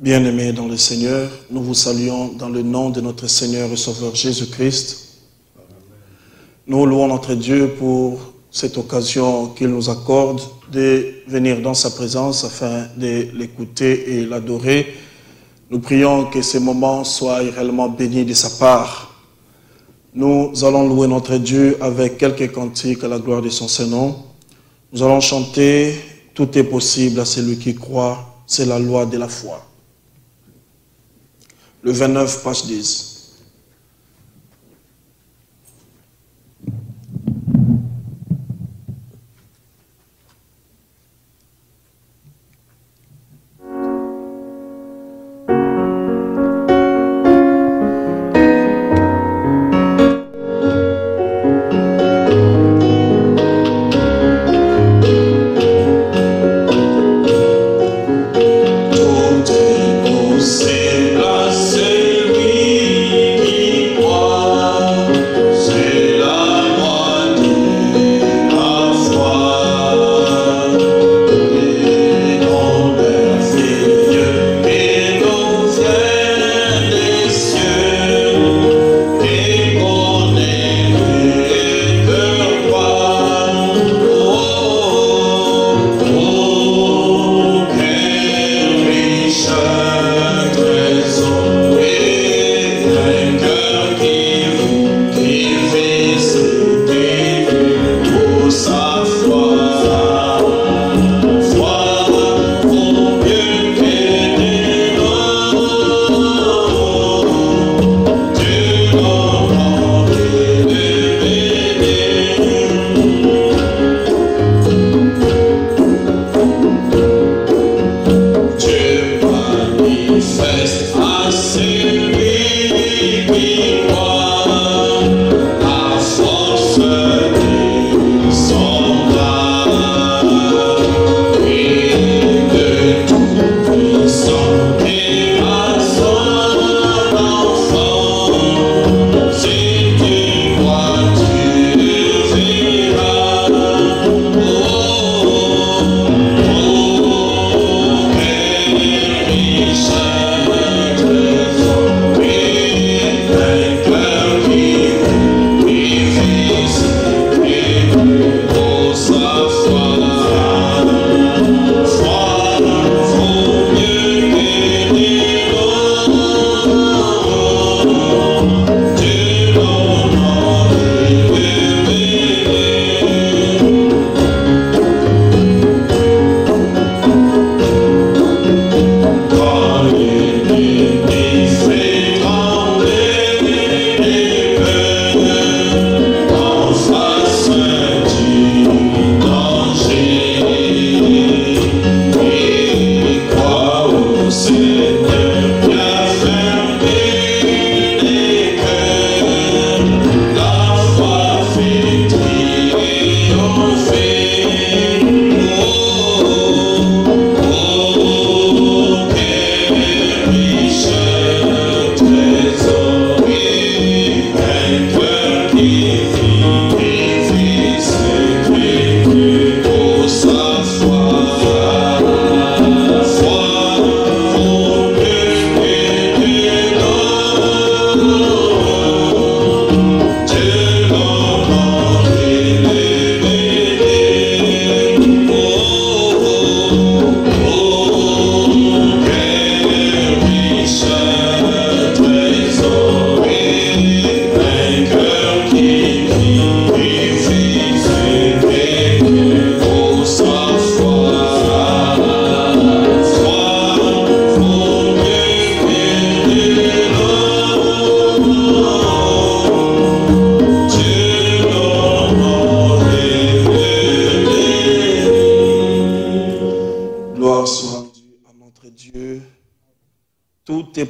Bien-aimés dans le Seigneur, nous vous saluons dans le nom de notre Seigneur et Sauveur Jésus-Christ. Nous louons notre Dieu pour cette occasion qu'il nous accorde de venir dans sa présence afin de l'écouter et l'adorer. Nous prions que ces moments soient réellement bénis de sa part. Nous allons louer notre Dieu avec quelques cantiques à la gloire de son Saint-Nom. Nous allons chanter « Tout est possible à celui qui croit, c'est la loi de la foi ». Le 29, page 10.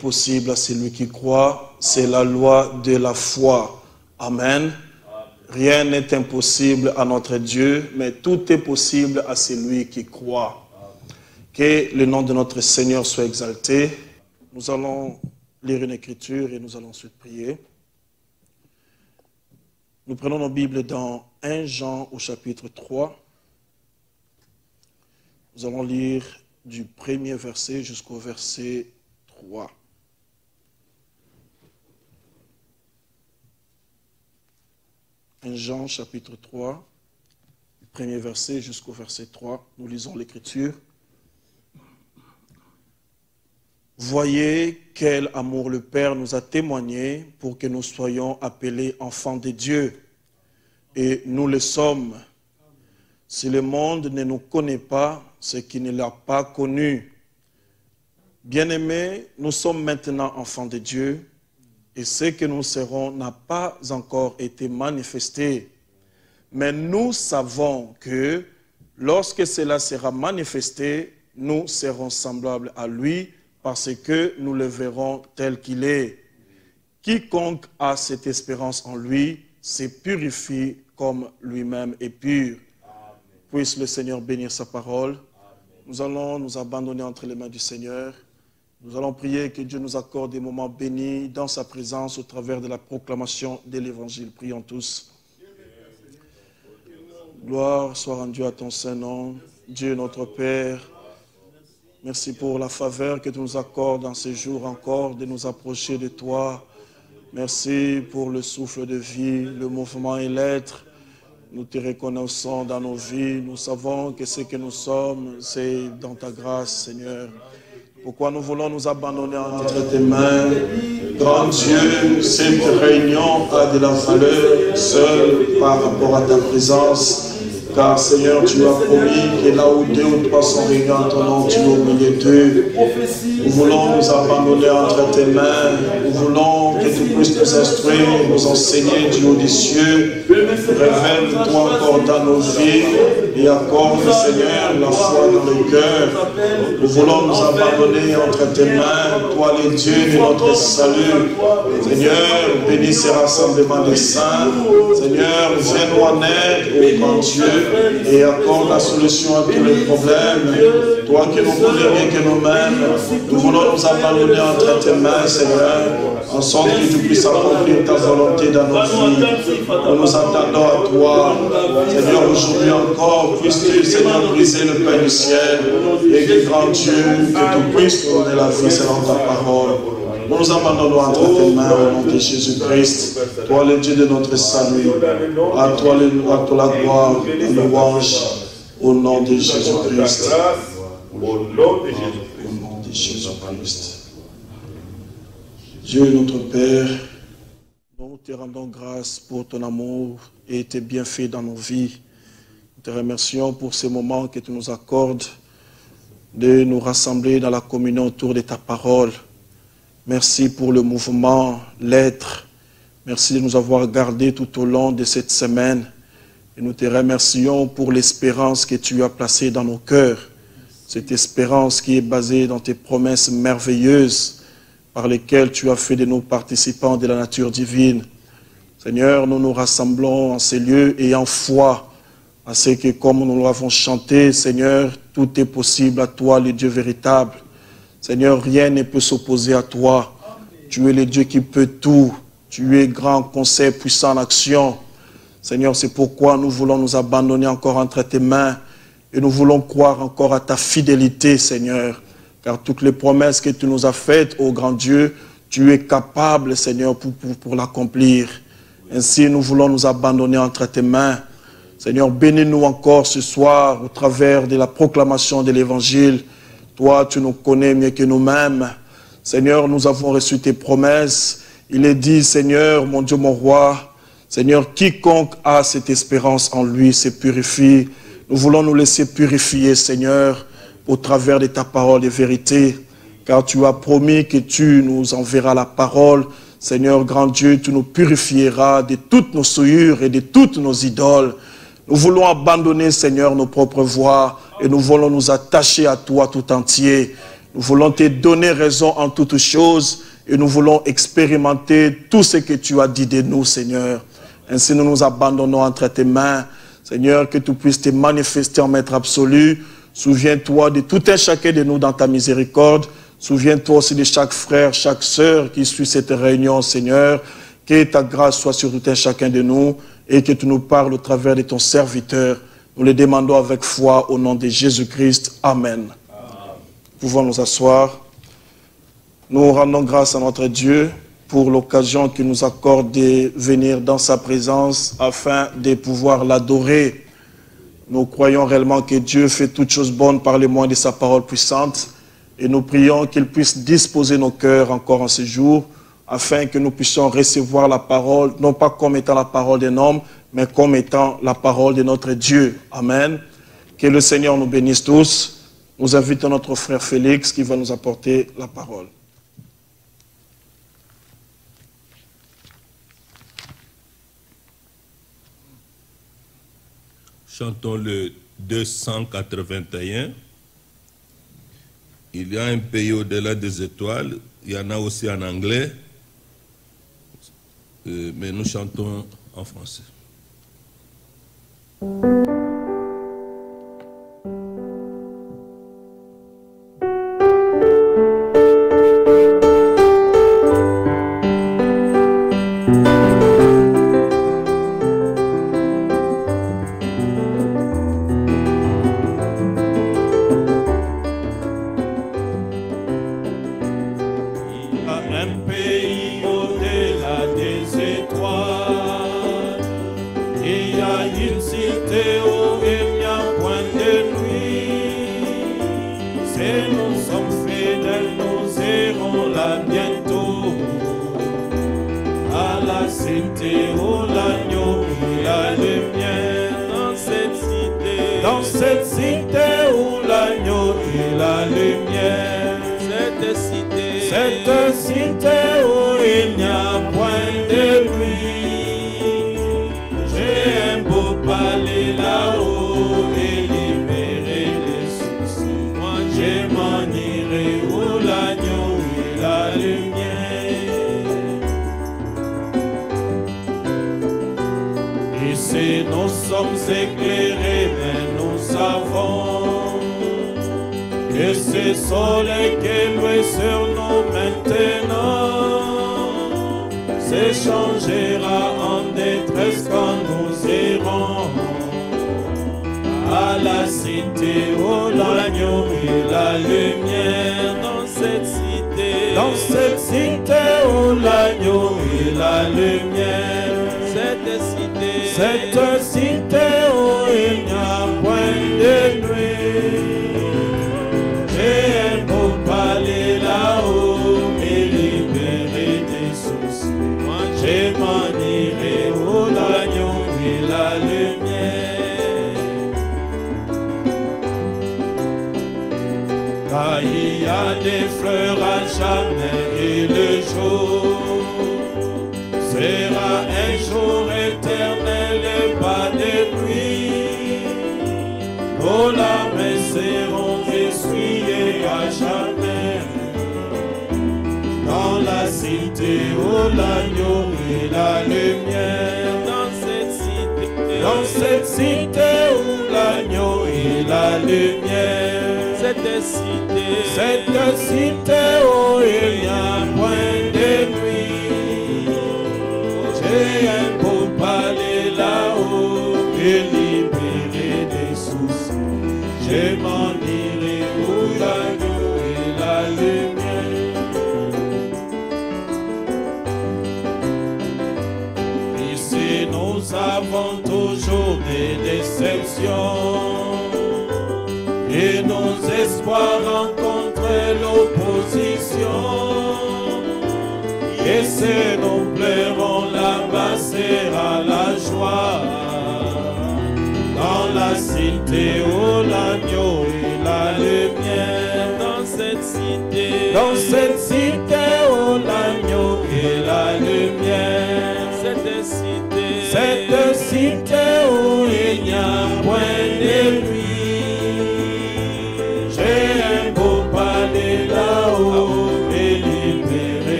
Possible à celui qui croit, c'est la loi de la foi. Amen. Rien n'est impossible à notre Dieu, mais tout est possible à celui qui croit. Que le nom de notre Seigneur soit exalté. Nous allons lire une écriture et nous allons ensuite prier. Nous prenons nos Bibles dans 1 Jean au chapitre 3. Nous allons lire du premier verset jusqu'au verset 3. Jean chapitre 3, du premier verset jusqu'au verset 3, nous lisons l'Écriture. Voyez quel amour le Père nous a témoigné pour que nous soyons appelés enfants de Dieu. Et nous le sommes. Si le monde ne nous connaît pas, c'est qu'il ne l'a pas connu. Bien-aimés, nous sommes maintenant enfants de Dieu, et ce que nous serons n'a pas encore été manifesté. Mais nous savons que lorsque cela sera manifesté, nous serons semblables à lui, parce que nous le verrons tel qu'il est. Quiconque a cette espérance en lui se purifie comme lui-même est pur. Puisse le Seigneur bénir sa parole. Amen. Nous allons nous abandonner entre les mains du Seigneur. Nous allons prier que Dieu nous accorde des moments bénis dans sa présence au travers de la proclamation de l'Évangile. Prions tous. Gloire soit rendue à ton Saint-Nom, Dieu notre Père. Merci pour la faveur que tu nous accordes dans ces jours encore de nous approcher de toi. Merci pour le souffle de vie, le mouvement et l'être. Nous te reconnaissons dans nos vies. Nous savons que ce que nous sommes, c'est dans ta grâce, Seigneur. Pourquoi nous voulons nous abandonner entre tes mains. Grand Dieu, cette réunion a de la valeur seule par rapport à ta présence. Car Seigneur, tu as promis que là où 2 ou 3 sont réunis en ton nom, tu es au milieu d'eux. Nous voulons nous abandonner entre tes mains. Nous voulons que tu puisses nous instruire, nous enseigner du haut des cieux. Révèle-toi encore dans nos vies et accorde, Seigneur, la foi dans le cœur. Nous voulons nous abandonner entre tes mains, toi le Dieu de notre salut. Seigneur, bénis ces rassemblements des saints. Seigneur, viens-nous en aide, ô grand Dieu, et accorde la solution à tous les problèmes. Toi qui nous connais bien que nous-mêmes, nous voulons nous abandonner entre tes mains, Seigneur, en sorte que tu puisses accomplir ta volonté dans nos vies. Nous nous attendons à toi. Seigneur, aujourd'hui encore, puisses-tu, Seigneur, briser le pain du ciel, et que, grand Dieu, que tu puisses nous donner la vie selon ta parole. Nous nous abandonnons entre tes mains au nom de Jésus-Christ. Toi, le Dieu de notre salut. À toi la gloire, la louange, au nom de Jésus-Christ. Au nom de Jésus-Christ. Dieu notre Père, nous te rendons grâce pour ton amour et tes bienfaits dans nos vies. Nous te remercions pour ces moments que tu nous accordes de nous rassembler dans la communion autour de ta parole. Merci pour le mouvement, l'être. Merci de nous avoir gardés tout au long de cette semaine. Et nous te remercions pour l'espérance que tu as placée dans nos cœurs. Cette espérance qui est basée dans tes promesses merveilleuses par lesquelles tu as fait de nous participants de la nature divine. Seigneur, nous nous rassemblons en ces lieux et en foi à ce que, comme nous l'avons chanté, Seigneur, tout est possible à toi, le Dieu véritable. Seigneur, rien ne peut s'opposer à toi. Tu es le Dieu qui peut tout. Tu es grand, conseil, puissant en action. Seigneur, c'est pourquoi nous voulons nous abandonner encore entre tes mains et nous voulons croire encore à ta fidélité, Seigneur. Car toutes les promesses que tu nous as faites, ô grand Dieu, tu es capable, Seigneur, pour l'accomplir. Ainsi, nous voulons nous abandonner entre tes mains. Seigneur, bénis-nous encore ce soir au travers de la proclamation de l'Évangile. Toi, tu nous connais mieux que nous-mêmes. Seigneur, nous avons reçu tes promesses. Il est dit, Seigneur, mon Dieu, mon roi, Seigneur, quiconque a cette espérance en lui se purifie. Nous voulons nous laisser purifier, Seigneur, au travers de ta parole de vérité. Car tu as promis que tu nous enverras la parole. Seigneur, grand Dieu, tu nous purifieras de toutes nos souillures et de toutes nos idoles. Nous voulons abandonner, Seigneur, nos propres voies et nous voulons nous attacher à toi tout entier. Nous voulons te donner raison en toutes choses et nous voulons expérimenter tout ce que tu as dit de nous, Seigneur. Ainsi, nous nous abandonnons entre tes mains. Seigneur, que tu puisses te manifester en maître absolu. Souviens-toi de tout un chacun de nous dans ta miséricorde. Souviens-toi aussi de chaque frère, chaque sœur qui suit cette réunion, Seigneur. Que ta grâce soit sur tout un chacun de nous et que tu nous parles au travers de ton serviteur. Nous le demandons avec foi au nom de Jésus-Christ. Amen. Nous pouvons nous asseoir. Nous rendons grâce à notre Dieu pour l'occasion qu'il nous accorde de venir dans sa présence afin de pouvoir l'adorer. Nous croyons réellement que Dieu fait toutes choses bonnes par les moyens de sa parole puissante et nous prions qu'il puisse disposer nos cœurs encore en ce jour afin que nous puissions recevoir la parole, non pas comme étant la parole d'un homme, mais comme étant la parole de notre Dieu. Amen. Que le Seigneur nous bénisse tous. Nous invitons notre frère Félix qui va nous apporter la parole. Chantons le 281. Il y a un pays au-delà des étoiles. Il y en a aussi en anglais. Mais nous chantons en français.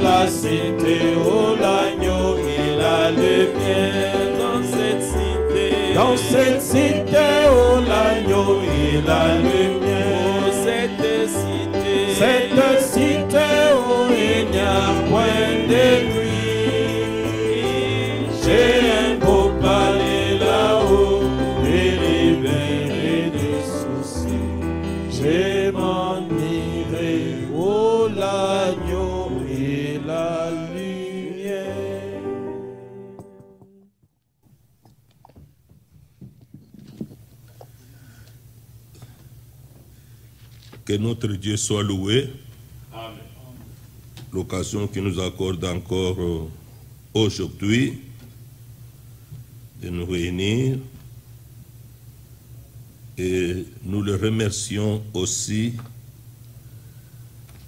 la cité, oh l'agneau et la lumière. Dans cette cité, oh l'agneau et la lumière. Oh, cette cité, oh il n'y a point de nuit. J'ai un beau palais là-haut, libéré des soucis. Je m'en irai, oh l'agneau et la lumière. Que notre Dieu soit loué. Amen. L'occasion qu'il nous accorde encore aujourd'hui de nous réunir. Et nous le remercions aussi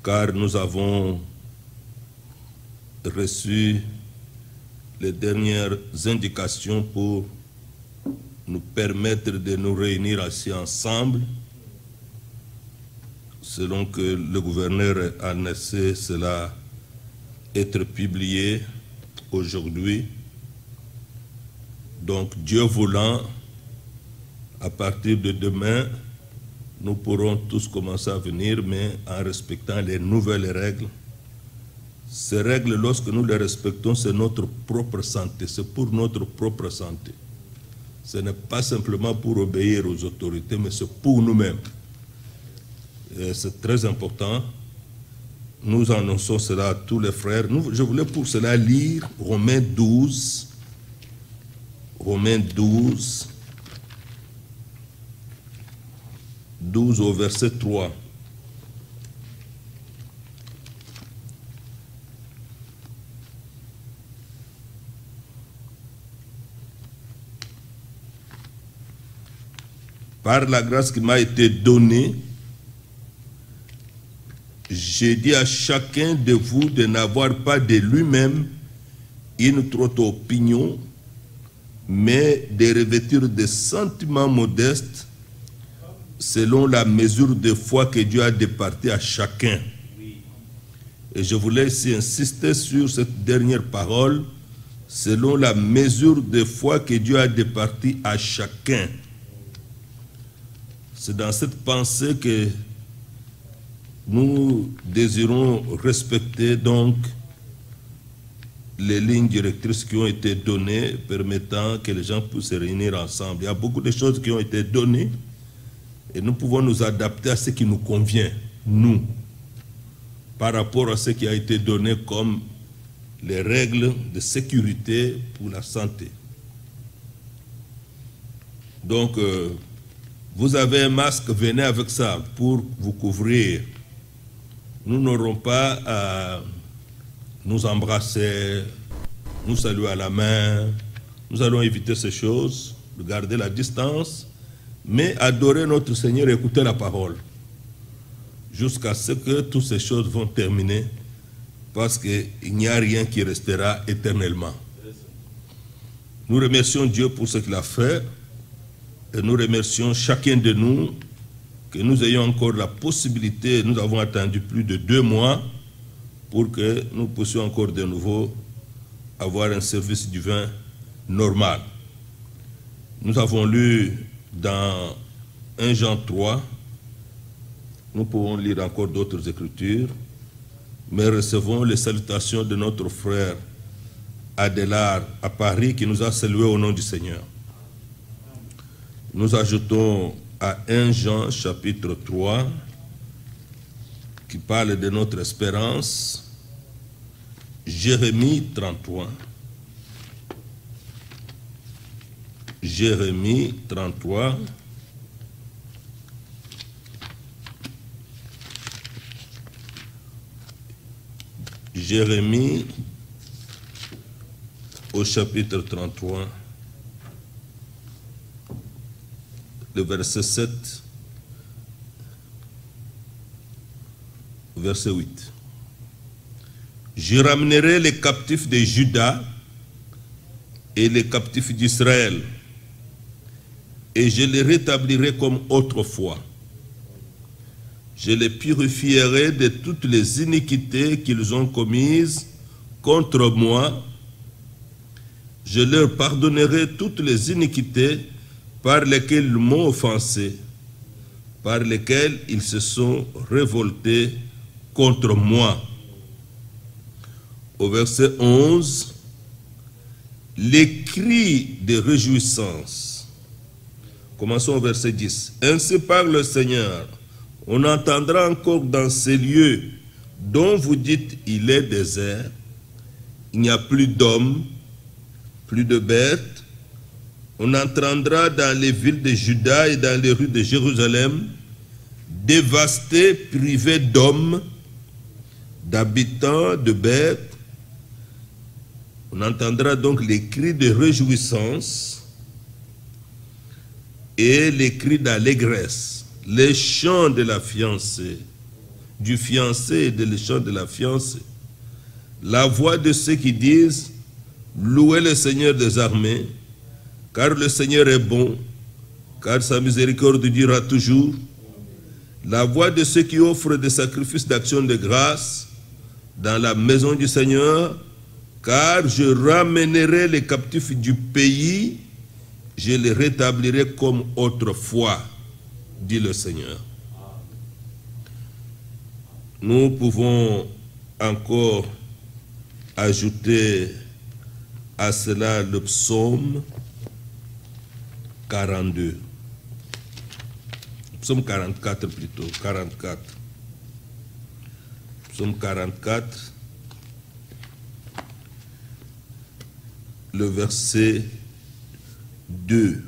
car nous avons reçu les dernières indications pour nous permettre de nous réunir ainsi ensemble, selon que le gouverneur a laissé cela être publié aujourd'hui. Donc, Dieu voulant, à partir de demain, nous pourrons tous commencer à venir, mais en respectant les nouvelles règles. Ces règles, lorsque nous les respectons, c'est notre propre santé, c'est pour notre propre santé. Ce n'est pas simplement pour obéir aux autorités, mais c'est pour nous-mêmes. C'est très important. Nous annonçons cela à tous les frères. Je voulais pour cela lire Romains 12. Romains 12. 12 au verset 3. Par la grâce qui m'a été donnée, j'ai dit à chacun de vous de n'avoir pas de lui-même une trop haute opinion, mais de revêtir des sentiments modestes selon la mesure de foi que Dieu a départie à chacun. Et je voulais ici insister sur cette dernière parole, selon la mesure de foi que Dieu a départie à chacun. C'est dans cette pensée que nous désirons respecter donc les lignes directrices qui ont été données permettant que les gens puissent se réunir ensemble. Il y a beaucoup de choses qui ont été données et nous pouvons nous adapter à ce qui nous convient, nous, par rapport à ce qui a été donné comme les règles de sécurité pour la santé. Donc, vous avez un masque, venez avec ça pour vous couvrir. Nous n'aurons pas à nous embrasser, nous saluer à la main. Nous allons éviter ces choses, garder la distance, mais adorer notre Seigneur et écouter la parole jusqu'à ce que toutes ces choses vont terminer, parce qu'il n'y a rien qui restera éternellement. Nous remercions Dieu pour ce qu'il a fait et nous remercions chacun de nous que nous ayons encore la possibilité. Nous avons attendu plus de 2 mois pour que nous puissions encore de nouveau avoir un service divin normal. Nous avons lu dans 1 Jean 3, nous pouvons lire encore d'autres écritures, mais recevons les salutations de notre frère Adélard à Paris qui nous a salués au nom du Seigneur. Nous ajoutons à 1 Jean chapitre 3 qui parle de notre espérance, Jérémie 33. Jérémie 33. Jérémie au chapitre 33, le verset 7, verset 8. Je ramènerai les captifs de Juda et les captifs d'Israël, et je les rétablirai comme autrefois. je les purifierai de toutes les iniquités qu'ils ont commises contre moi. Je leur pardonnerai toutes les iniquités par lesquelles ils m'ont offensé, par lesquelles ils se sont révoltés contre moi. Au verset 11, les cris de réjouissance. Commençons au verset 10. Ainsi parle le Seigneur, on entendra encore dans ces lieux dont vous dites il est désert, il n'y a plus d'hommes, plus de bêtes. On entendra dans les villes de Juda et dans les rues de Jérusalem, dévastées, privées d'hommes, d'habitants, de bêtes. On entendra donc les cris de réjouissance et les cris d'allégresse, les chants de la fiancée, du fiancé et les chants de la fiancée. La voix de ceux qui disent « Louez le Seigneur des armées », car le Seigneur est bon, car sa miséricorde durera toujours. La voix de ceux qui offrent des sacrifices d'action de grâce dans la maison du Seigneur, car je ramènerai les captifs du pays, je les rétablirai comme autrefois, dit le Seigneur. Nous pouvons encore ajouter à cela le psaume 42. Psaume 44 plutôt, 44. Psaume 44, le verset 2.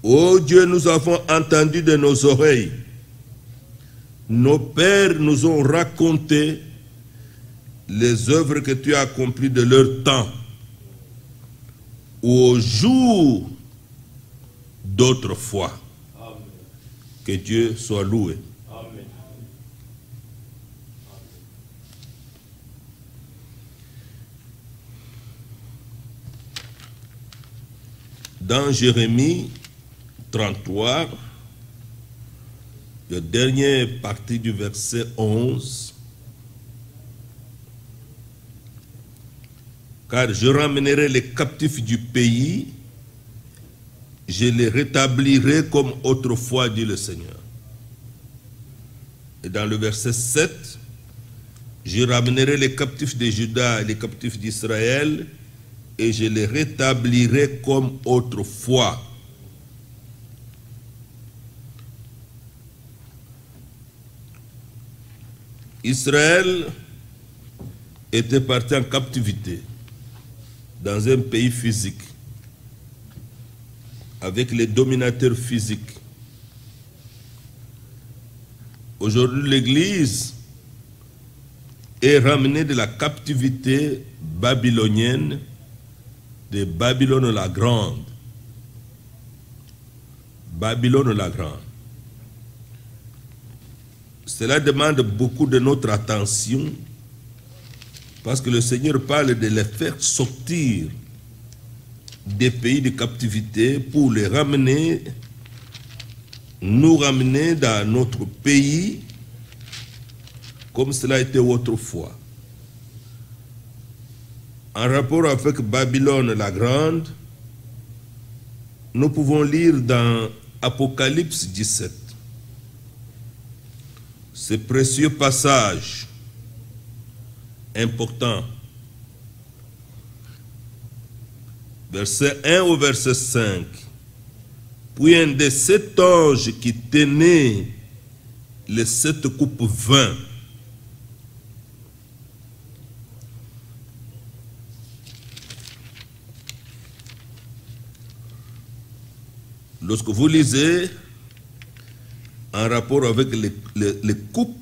Ô Dieu, nous avons entendu de nos oreilles, nos pères nous ont raconté les œuvres que tu as accomplies de leur temps, au jour d'autrefois. Que Dieu soit loué. Amen. Dans Jérémie 33, la dernière partie du verset 11, car je ramènerai les captifs du pays, je les rétablirai comme autrefois, dit le Seigneur. Et dans le verset 7, je ramènerai les captifs de Juda et les captifs d'Israël, et je les rétablirai comme autrefois. Israël était parti en captivité dans un pays physique, avec les dominateurs physiques. Aujourd'hui, l'Église est ramenée de la captivité babylonienne de Babylone la Grande. Babylone la Grande. Cela demande beaucoup de notre attention parce que le Seigneur parle de les faire sortir des pays de captivité pour les ramener, nous ramener dans notre pays comme cela était autrefois. En rapport avec Babylone la Grande, nous pouvons lire dans Apocalypse 17 ce précieux passage important, verset 1 au verset 5. Puis un des 7 anges qui tenait les 7 coupes vin lorsque vous lisez en rapport avec les coupes,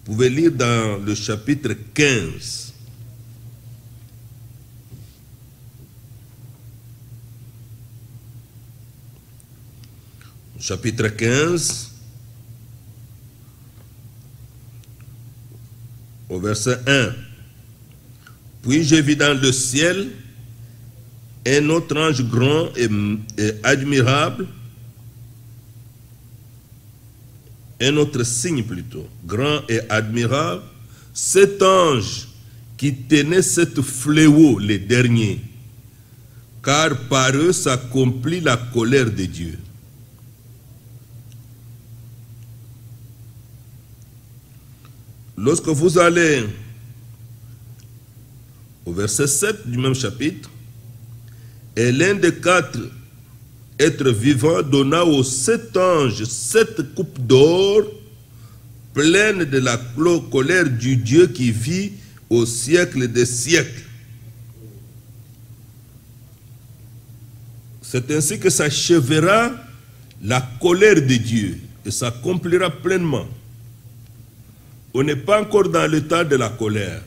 vous pouvez lire dans le chapitre 15. Chapitre 15, au verset 1. Puis j'ai vu dans le ciel un autre ange grand et admirable, un autre signe plutôt, grand et admirable, cet ange qui tenait cette fléau, les derniers, car par eux s'accomplit la colère de Dieu. Lorsque vous allez au verset 7 du même chapitre, et l'un des 4 êtres vivants donna aux 7 anges 7 coupes d'or pleines de la colère du Dieu qui vit au siècle des siècles. C'est ainsi que s'achèvera la colère de Dieu et s'accomplira pleinement. On n'est pas encore dans le temps de la colère.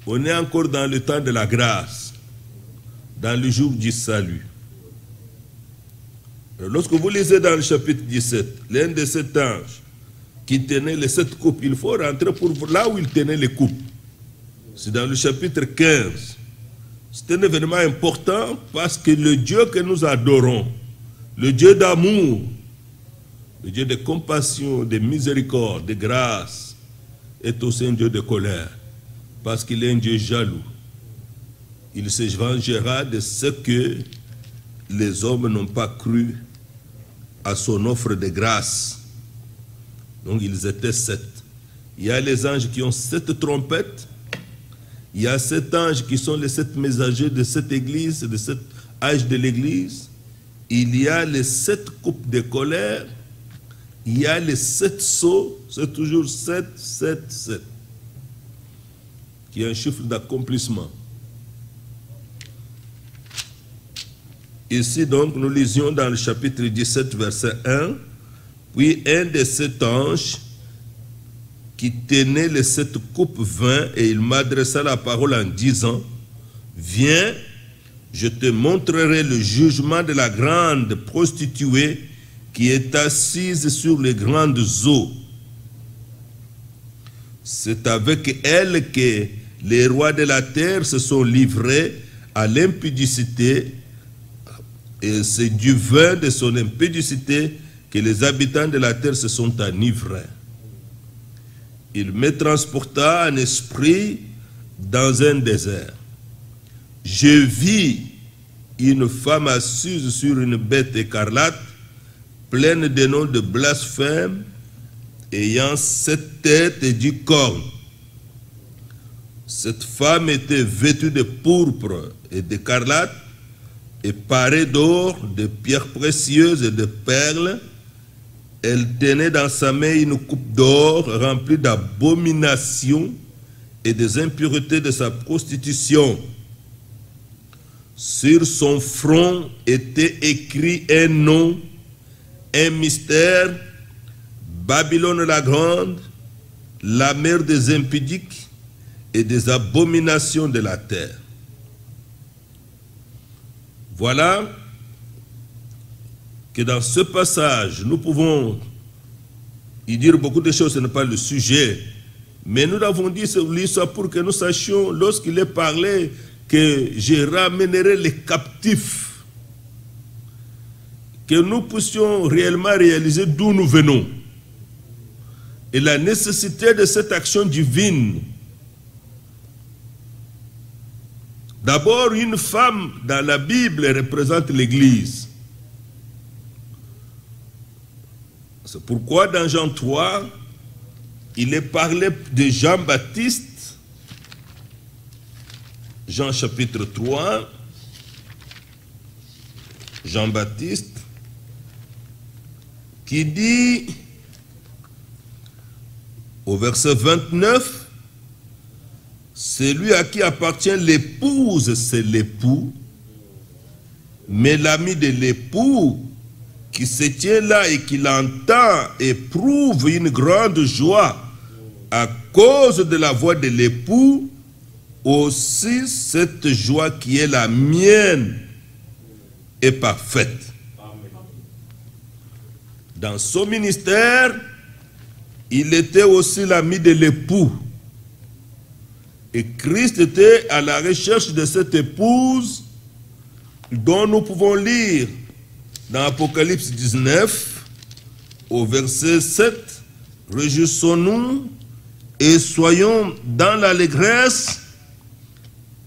On est encore dans le temps de la grâce, dans le jour du salut. Alors, lorsque vous lisez dans le chapitre 17, l'un de 7 anges qui tenait les 7 coupes, il faut rentrer pour voir là où il tenait les coupes. C'est dans le chapitre 15. C'est un événement important parce que le Dieu que nous adorons, le Dieu d'amour, le Dieu de compassion, de miséricorde, de grâce, est aussi un Dieu de colère, parce qu'il est un Dieu jaloux. Il se vengera de ce que les hommes n'ont pas cru à son offre de grâce. Donc ils étaient 7. Il y a les anges qui ont 7 trompettes. Il y a 7 anges qui sont les 7 messagers de cette église, de cet âge de l'église. Il y a les 7 coupes de colère. Il y a les 7 sceaux. C'est toujours 7, 7, 7. Qui est un chiffre d'accomplissement. Ici donc, nous lisions dans le chapitre 17, verset 1. Puis un de 7 anges qui tenait les 7 coupes vint et il m'adressa la parole en disant, viens, je te montrerai le jugement de la grande prostituée qui est assise sur les grandes eaux. C'est avec elle que les rois de la terre se sont livrés à l'impudicité, et c'est du vin de son impudicité que les habitants de la terre se sont enivrés. Il me transporta en esprit dans un désert. Je vis une femme assise sur une bête écarlate, pleine de noms de blasphème, ayant 7 têtes et 10 cornes. Cette femme était vêtue de pourpre et d'écarlate, et parée d'or, de pierres précieuses et de perles. Elle tenait dans sa main une coupe d'or remplie d'abominations et des impuretés de sa prostitution. Sur son front était écrit un nom, un mystère, Babylone la grande, la mère des impudiques et des abominations de la terre. Voilà que dans ce passage, nous pouvons y dire beaucoup de choses, ce n'est pas le sujet, mais nous l'avons dit ça pour que nous sachions, lorsqu'il est parlé que je ramènerai les captifs, que nous puissions réellement réaliser d'où nous venons et la nécessité de cette action divine. D'abord, une femme dans la Bible représente l'Église. C'est pourquoi dans Jean 3, il est parlé de Jean-Baptiste, Jean chapitre 3, Jean-Baptiste, qui dit au verset 29, celui à qui appartient l'épouse, c'est l'époux, mais l'ami de l'époux qui se tient là et qui l'entend éprouve une grande joie à cause de la voix de l'époux, aussi cette joie qui est la mienne est parfaite. Dans son ministère, il était aussi l'ami de l'époux. Et Christ était à la recherche de cette épouse dont nous pouvons lire dans Apocalypse 19 au verset 7, réjouissons-nous et soyons dans l'allégresse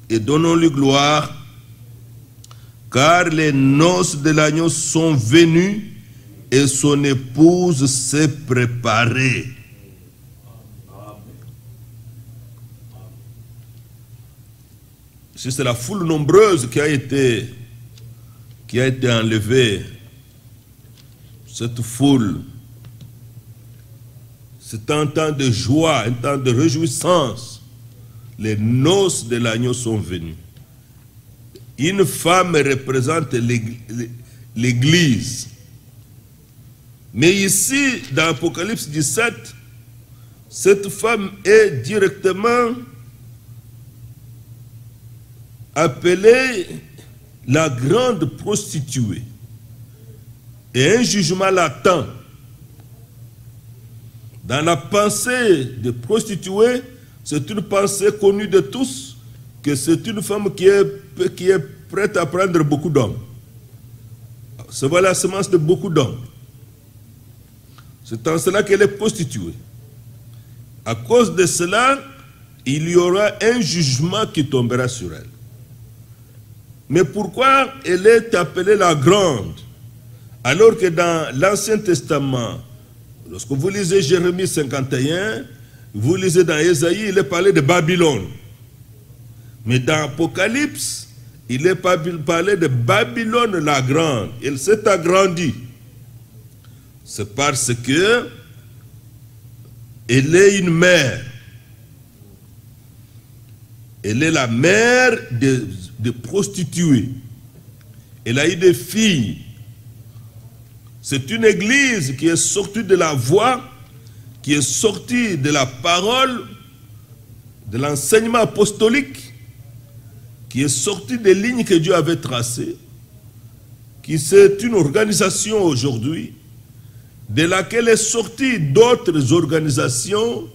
et donnons-lui gloire, car les noces de l'agneau sont venues et son épouse s'est préparée. Si c'est la foule nombreuse qui a été enlevée, cette foule, c'est un temps de joie, un temps de réjouissance. Les noces de l'agneau sont venues. Une femme représente l'Église. Mais ici, dans Apocalypse 17, cette femme est directement appelée la grande prostituée. Et un jugement l'attend. Dans la pensée de prostituée, c'est une pensée connue de tous, que c'est une femme qui est prête à prendre beaucoup d'hommes. C'est voilà la semence de beaucoup d'hommes. C'est en cela qu'elle est prostituée. À cause de cela, il y aura un jugement qui tombera sur elle. Mais pourquoi elle est appelée la grande? Alors que dans l'Ancien Testament, lorsque vous lisez Jérémie 51, vous lisez dans Ésaïe, il est parlé de Babylone. Mais dans Apocalypse, il est parlé de Babylone la grande. Elle s'est agrandie. C'est parce que elle est une mère. Elle est la mère de prostituées. Elle a eu des filles. C'est une église qui est sortie de la voie, qui est sortie de la parole, de l'enseignement apostolique, qui est sortie des lignes que Dieu avait tracées, qui c'est une organisation aujourd'hui, de laquelle est sortie d'autres organisations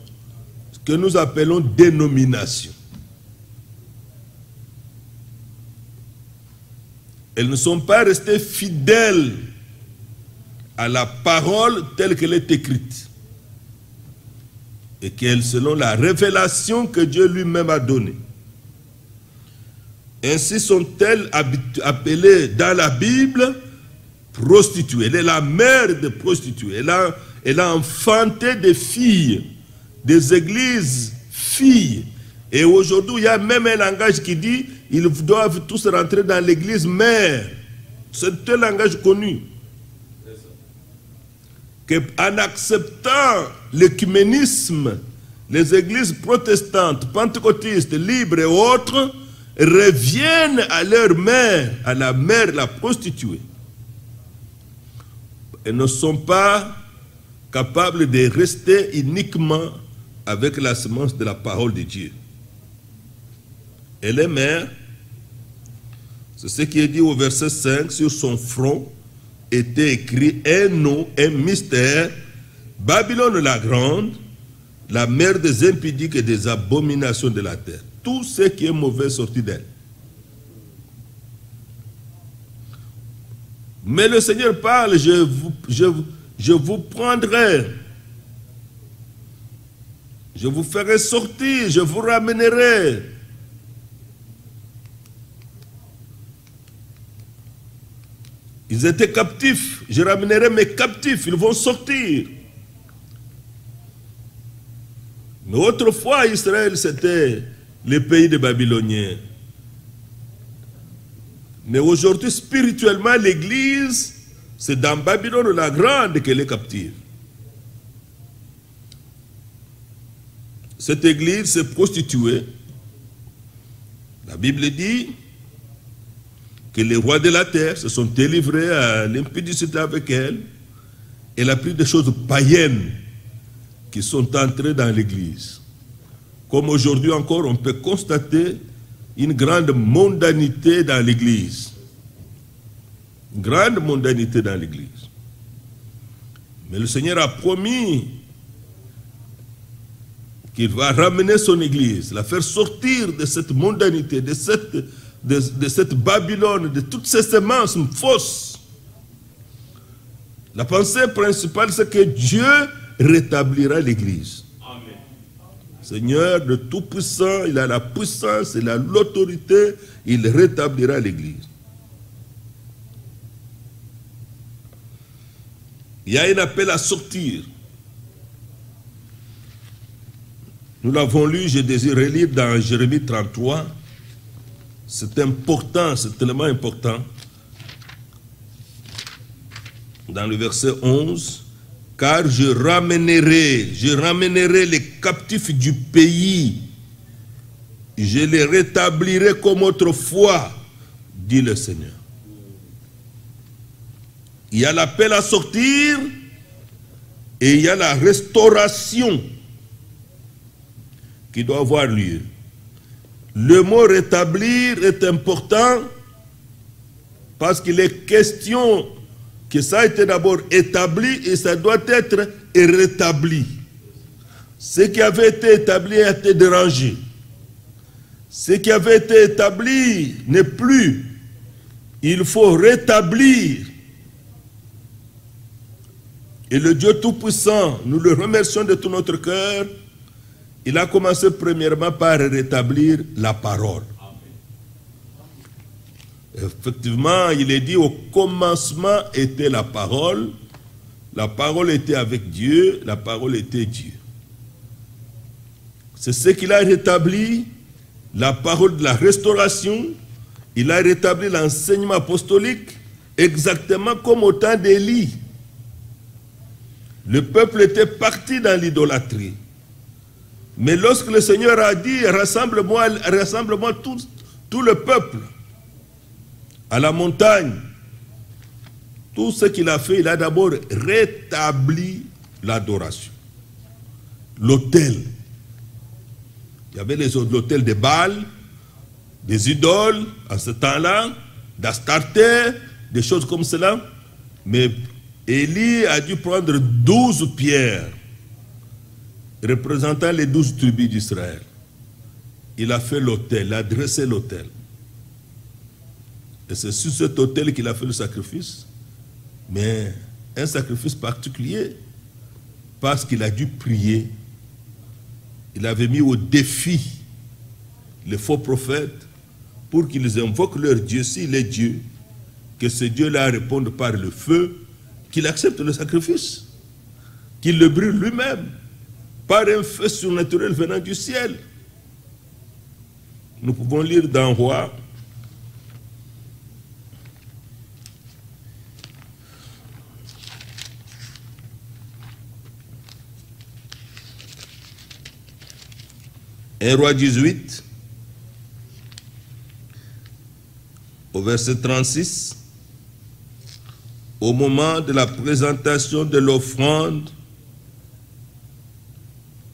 que nous appelons dénominations. Elles ne sont pas restées fidèles à la parole telle qu'elle est écrite. Et qu'elle, selon la révélation que Dieu lui-même a donnée. Ainsi sont-elles appelées dans la Bible prostituées. Elle est la mère des prostituées. Elle a enfanté des filles, des églises filles. Et aujourd'hui, il y a même un langage qui dit ils doivent tous rentrer dans l'église mère. C'est un langage connu. En acceptant l'écuménisme, les églises protestantes, pentecôtistes, libres et autres reviennent à leur mère, à la mère, la prostituée. Elles ne sont pas capables de rester uniquement avec la semence de la parole de Dieu. Elle est mère, c'est ce qui est dit au verset 5, sur son front était écrit un nom, un mystère, Babylone la grande, la mère des impudiques et des abominations de la terre. Tout ce qui est mauvais est sorti d'elle. Mais le Seigneur parle, je vous prendrai, je vous ferai sortir, je vous ramènerai. Ils étaient captifs, je ramènerai mes captifs, ils vont sortir. Mais autrefois, Israël, c'était le pays des Babyloniens. Mais aujourd'hui, spirituellement, l'Église, c'est dans Babylone la grande qu'elle est captive. Cette Église s'est prostituée. La Bible dit que les rois de la terre se sont délivrés à l'impudicité avec elle. Elle a pris des choses païennes qui sont entrées dans l'Église. Comme aujourd'hui encore, on peut constater une grande mondanité dans l'Église. Une grande mondanité dans l'Église. Mais le Seigneur a promis qu'il va ramener son Église, la faire sortir de cette mondanité, de cette Babylone, de toutes ces semences fausses La pensée principale, c'est que Dieu rétablira l'Église. Seigneur de Tout-Puissant, il a la puissance, il a l'autorité, il rétablira l'Église. Il y a un appel à sortir. Nous l'avons lu, je désire relire dans Jérémie 33. C'est important, c'est tellement important. Dans le verset 11, car je ramènerai les captifs du pays, je les rétablirai comme autrefois, dit le Seigneur. Il y a l'appel à sortir et il y a la restauration qui doit avoir lieu. Le mot rétablir est important parce qu'il est question que ça a été d'abord établi et ça doit être rétabli. Ce qui avait été établi a été dérangé. Ce qui avait été établi n'est plus. Il faut rétablir. Et le Dieu Tout-Puissant, nous le remercions de tout notre cœur. Il a commencé premièrement par rétablir la parole. Effectivement, il est dit au commencement était la parole était avec Dieu, la parole était Dieu. C'est ce qu'il a rétabli, la parole de la restauration. Il a rétabli l'enseignement apostolique exactement comme au temps d'Élie. Le peuple était parti dans l'idolâtrie. Mais lorsque le Seigneur a dit, rassemble-moi tout le peuple à la montagne, tout ce qu'il a fait, il a d'abord rétabli l'adoration. L'autel. Il y avait l'autel de Baal, des idoles à ce temps-là, d'Astarté, des choses comme cela. Mais Élie a dû prendre 12 pierres représentant les 12 tribus d'Israël. Il a fait l'autel, il a dressé l'autel. Et c'est sur cet autel qu'il a fait le sacrifice, mais un sacrifice particulier, parce qu'il a dû prier. Il avait mis au défi les faux prophètes pour qu'ils invoquent leur Dieu, s'il est Dieu, que ce Dieu-là réponde par le feu, qu'il accepte le sacrifice, qu'il le brûle lui-même, par un feu surnaturel venant du ciel. Nous pouvons lire dans Roi, un Roi 18, au verset 36, au moment de la présentation de l'offrande,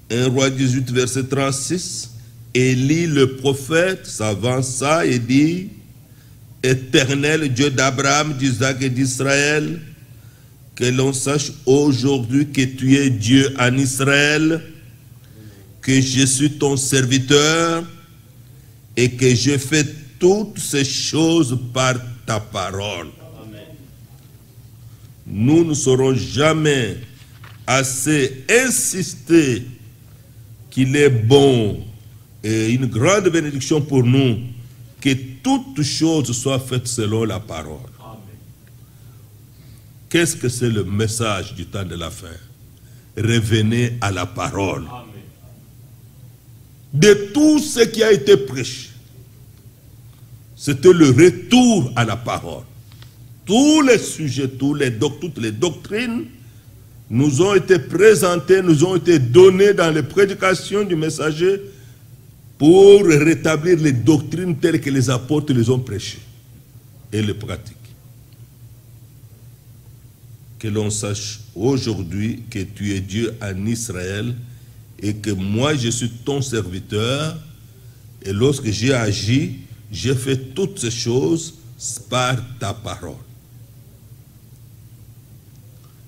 1 Roi 18, verset 36, Élie le prophète s'avança et dit, Éternel Dieu d'Abraham, d'Isaac et d'Israël, que l'on sache aujourd'hui que tu es Dieu en Israël, que je suis ton serviteur et que je fais toutes ces choses par ta parole. Amen. Nous ne saurons jamais assez insister qu'il est bon et une grande bénédiction pour nous que toutes choses soient faites selon la parole. Qu'est-ce que c'est le message du temps de la fin? Revenez à la parole. Amen. De tout ce qui a été prêché, c'était le retour à la parole. Tous les sujets, toutes les doctrines nous ont été présentées, nous ont été données dans les prédications du messager pour rétablir les doctrines telles que les apôtres les ont prêchées et les pratiquent. Que l'on sache aujourd'hui que tu es Dieu en Israël et que moi je suis ton serviteur, et lorsque j'ai agi, j'ai fait toutes ces choses par ta parole.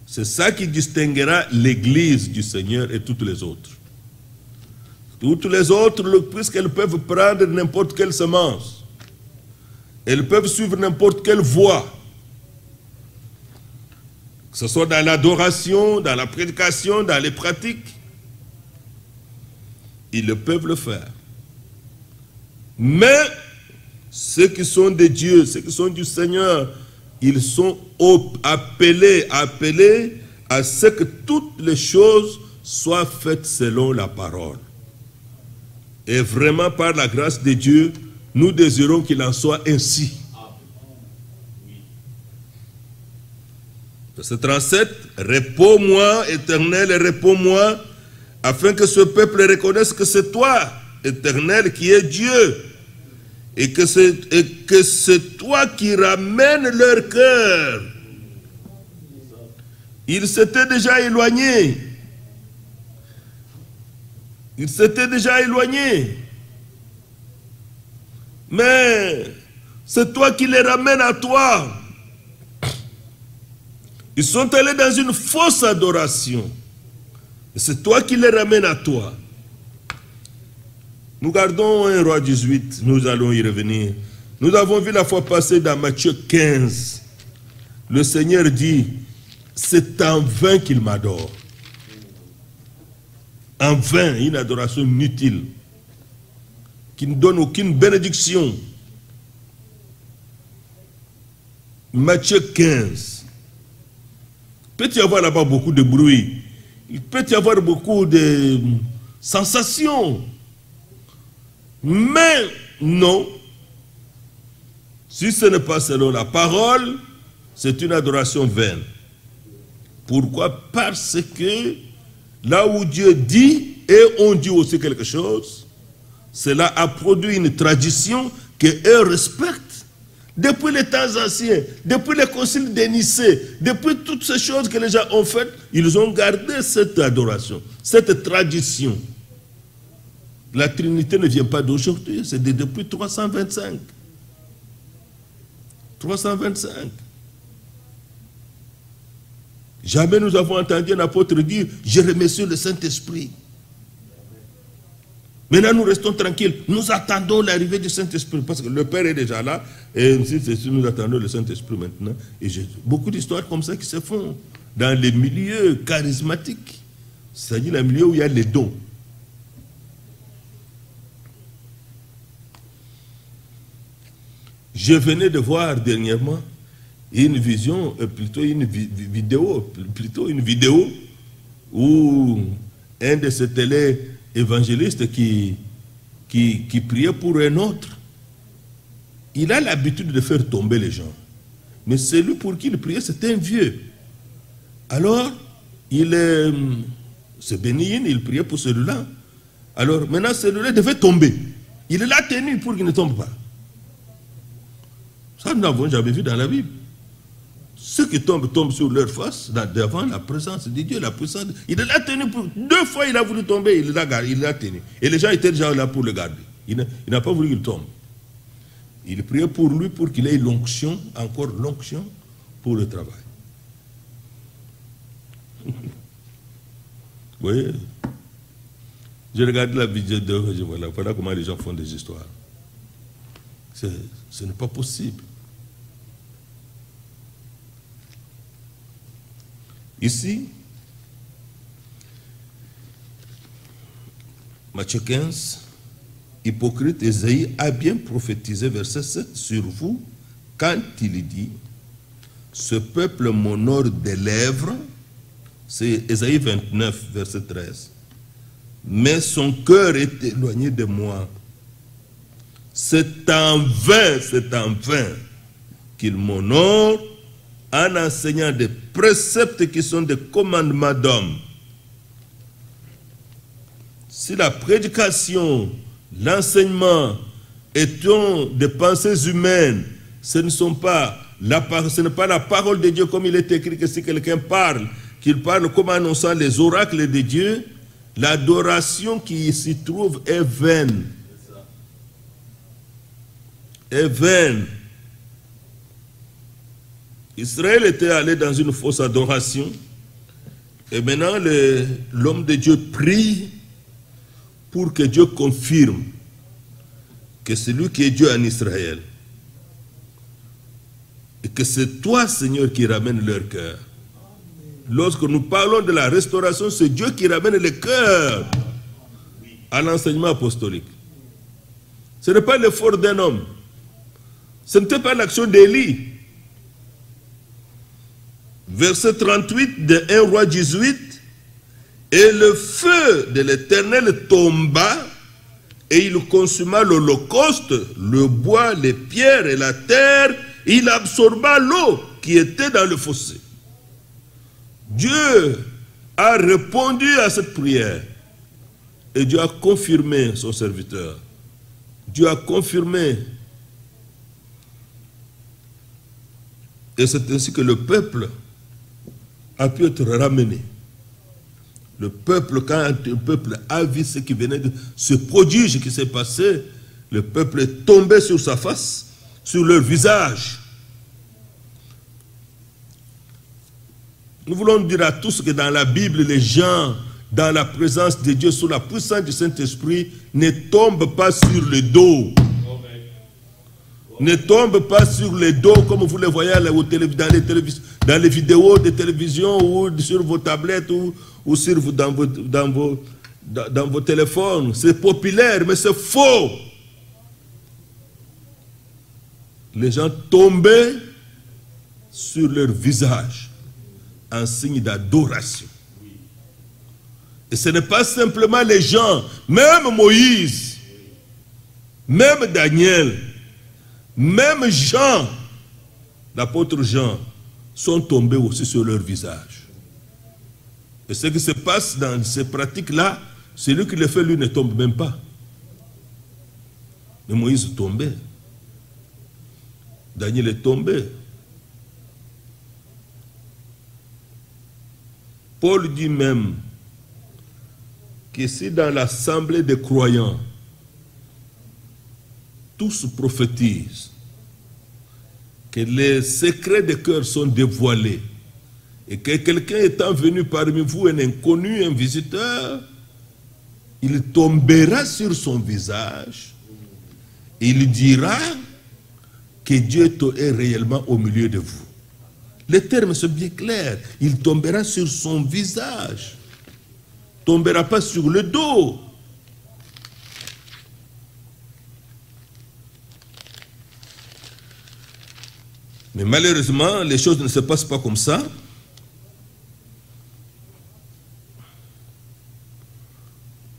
C'est ça qui distinguera l'Église du Seigneur et toutes les autres. Toutes les autres, puisqu'elles peuvent prendre n'importe quelle semence, elles peuvent suivre n'importe quelle voie. que ce soit dans l'adoration, dans la prédication, dans les pratiques, ils peuvent le faire. Mais ceux qui sont de Dieu, ceux qui sont du Seigneur, ils sont appelés à ce que toutes les choses soient faites selon la parole. Et vraiment, par la grâce de Dieu, nous désirons qu'il en soit ainsi. Verset 37, réponds-moi, Éternel, réponds-moi, afin que ce peuple reconnaisse que c'est toi, Éternel, qui es Dieu, et que c'est toi qui ramènes leur cœur. Ils s'étaient déjà éloignés. Ils s'étaient déjà éloignés. Mais c'est toi qui les ramènes à toi. Ils sont allés dans une fausse adoration. Et c'est toi qui les ramènes à toi. Nous gardons 1 Roi 18, nous allons y revenir. Nous avons vu la fois passée dans Matthieu 15. Le Seigneur dit, c'est en vain qu'il m'adore. En vain, une adoration inutile, qui ne donne aucune bénédiction. Matthieu 15. Il peut y avoir là-bas beaucoup de bruit. Il peut y avoir beaucoup de sensations. Mais non. Si ce n'est pas selon la parole, c'est une adoration vaine. Pourquoi? Parce que là où Dieu dit et on dit aussi quelque chose, cela a produit une tradition qu'eux respectent. Depuis les temps anciens, depuis les conciles de Nicée, depuis toutes ces choses que les gens ont faites, ils ont gardé cette adoration, cette tradition. La Trinité ne vient pas d'aujourd'hui, c'est depuis 325. 325. Jamais nous avons entendu un apôtre dire « Je remercie le Saint-Esprit ». Maintenant, nous restons tranquilles. Nous attendons l'arrivée du Saint-Esprit. Parce que le Père est déjà là. Et si nous attendons le Saint-Esprit maintenant. Et j'ai beaucoup d'histoires comme ça qui se font dans les milieux charismatiques. C'est-à-dire les milieux où il y a les dons. Je venais de voir dernièrement une vision, plutôt une vidéo où un de ces télé-évangélistes qui priait pour un autre, il a l'habitude de faire tomber les gens. Mais celui pour qui il priait, c'était un vieux. Alors, c'est béni, il priait pour celui-là. Alors, maintenant, celui-là devait tomber. Il l'a tenu pour qu'il ne tombe pas. Ça, nous n'avons jamais vu dans la Bible. Ceux qui tombent sur leur face, devant la présence de Dieu, la puissance. Il l'a tenu pour 2 fois, il a voulu tomber, il l'a tenu. Et les gens étaient déjà là pour le garder. Il n'a pas voulu qu'il tombe. Il priait pour lui pour qu'il ait l'onction, encore l'onction, pour le travail. Vous voyez? J'ai regardé la vidéo de voilà comment les gens font des histoires. Ce n'est pas possible. Ici, Matthieu 15, hypocrite, Ésaïe a bien prophétisé, verset 7, sur vous, quand il dit, ce peuple m'honore des lèvres, c'est Ésaïe 29, verset 13, mais son cœur est éloigné de moi. C'est en vain qu'il m'honore en enseignant des préceptes qui sont des commandements d'hommes. Si la prédication, l'enseignement étant des pensées humaines, ce n'est pas la parole de Dieu comme il est écrit que si quelqu'un parle, qu'il parle comme annonçant les oracles de Dieu, l'adoration qui s'y trouve est vaine. Est vaine. Israël était allé dans une fausse adoration et maintenant l'homme de Dieu prie pour que Dieu confirme que c'est lui qui est Dieu en Israël et que c'est toi, Seigneur, qui ramène leur cœur. lorsque nous parlons de la restauration, c'est Dieu qui ramène le cœur à l'enseignement apostolique. Ce n'est pas l'effort d'un homme. Ce n'était pas l'action d'Élie. Verset 38 de 1 roi 18. Et le feu de l'Éternel tomba, et il consuma l'holocauste, le bois, les pierres et la terre. Il absorba l'eau qui était dans le fossé. Dieu a répondu à cette prière. Et Dieu a confirmé son serviteur. Dieu a confirmé. Et c'est ainsi que le peuple a pu être ramené. Le peuple, quand le peuple a vu ce qui venait de ce prodige qui s'est passé, le peuple est tombé sur sa face, sur leur visage. Nous voulons dire à tous que dans la Bible, les gens, dans la présence de Dieu, sous la puissance du Saint-Esprit, ne tombent pas sur le dos. Ne tombent pas sur le dos comme vous les voyez dans les vidéos de télévision ou sur vos tablettes ou sur dans vos téléphones. C'est populaire, mais c'est faux. Les gens tombaient sur leur visage en signe d'adoration. Et ce n'est pas simplement les gens, même Moïse, même Daniel, même Jean, l'apôtre Jean, sont tombés aussi sur leur visage. Et ce qui se passe dans ces pratiques-là, celui qui les fait, lui, ne tombe même pas. Mais Moïse tombait. Daniel est tombé. Paul dit même que si dans l'assemblée des croyants, tous prophétisent, que les secrets des cœurs sont dévoilés, et que quelqu'un étant venu parmi vous, un inconnu, un visiteur, il tombera sur son visage, il dira que Dieu est réellement au milieu de vous. Les termes sont bien clairs. Il tombera sur son visage. Il ne tombera pas sur le dos. Mais malheureusement, les choses ne se passent pas comme ça.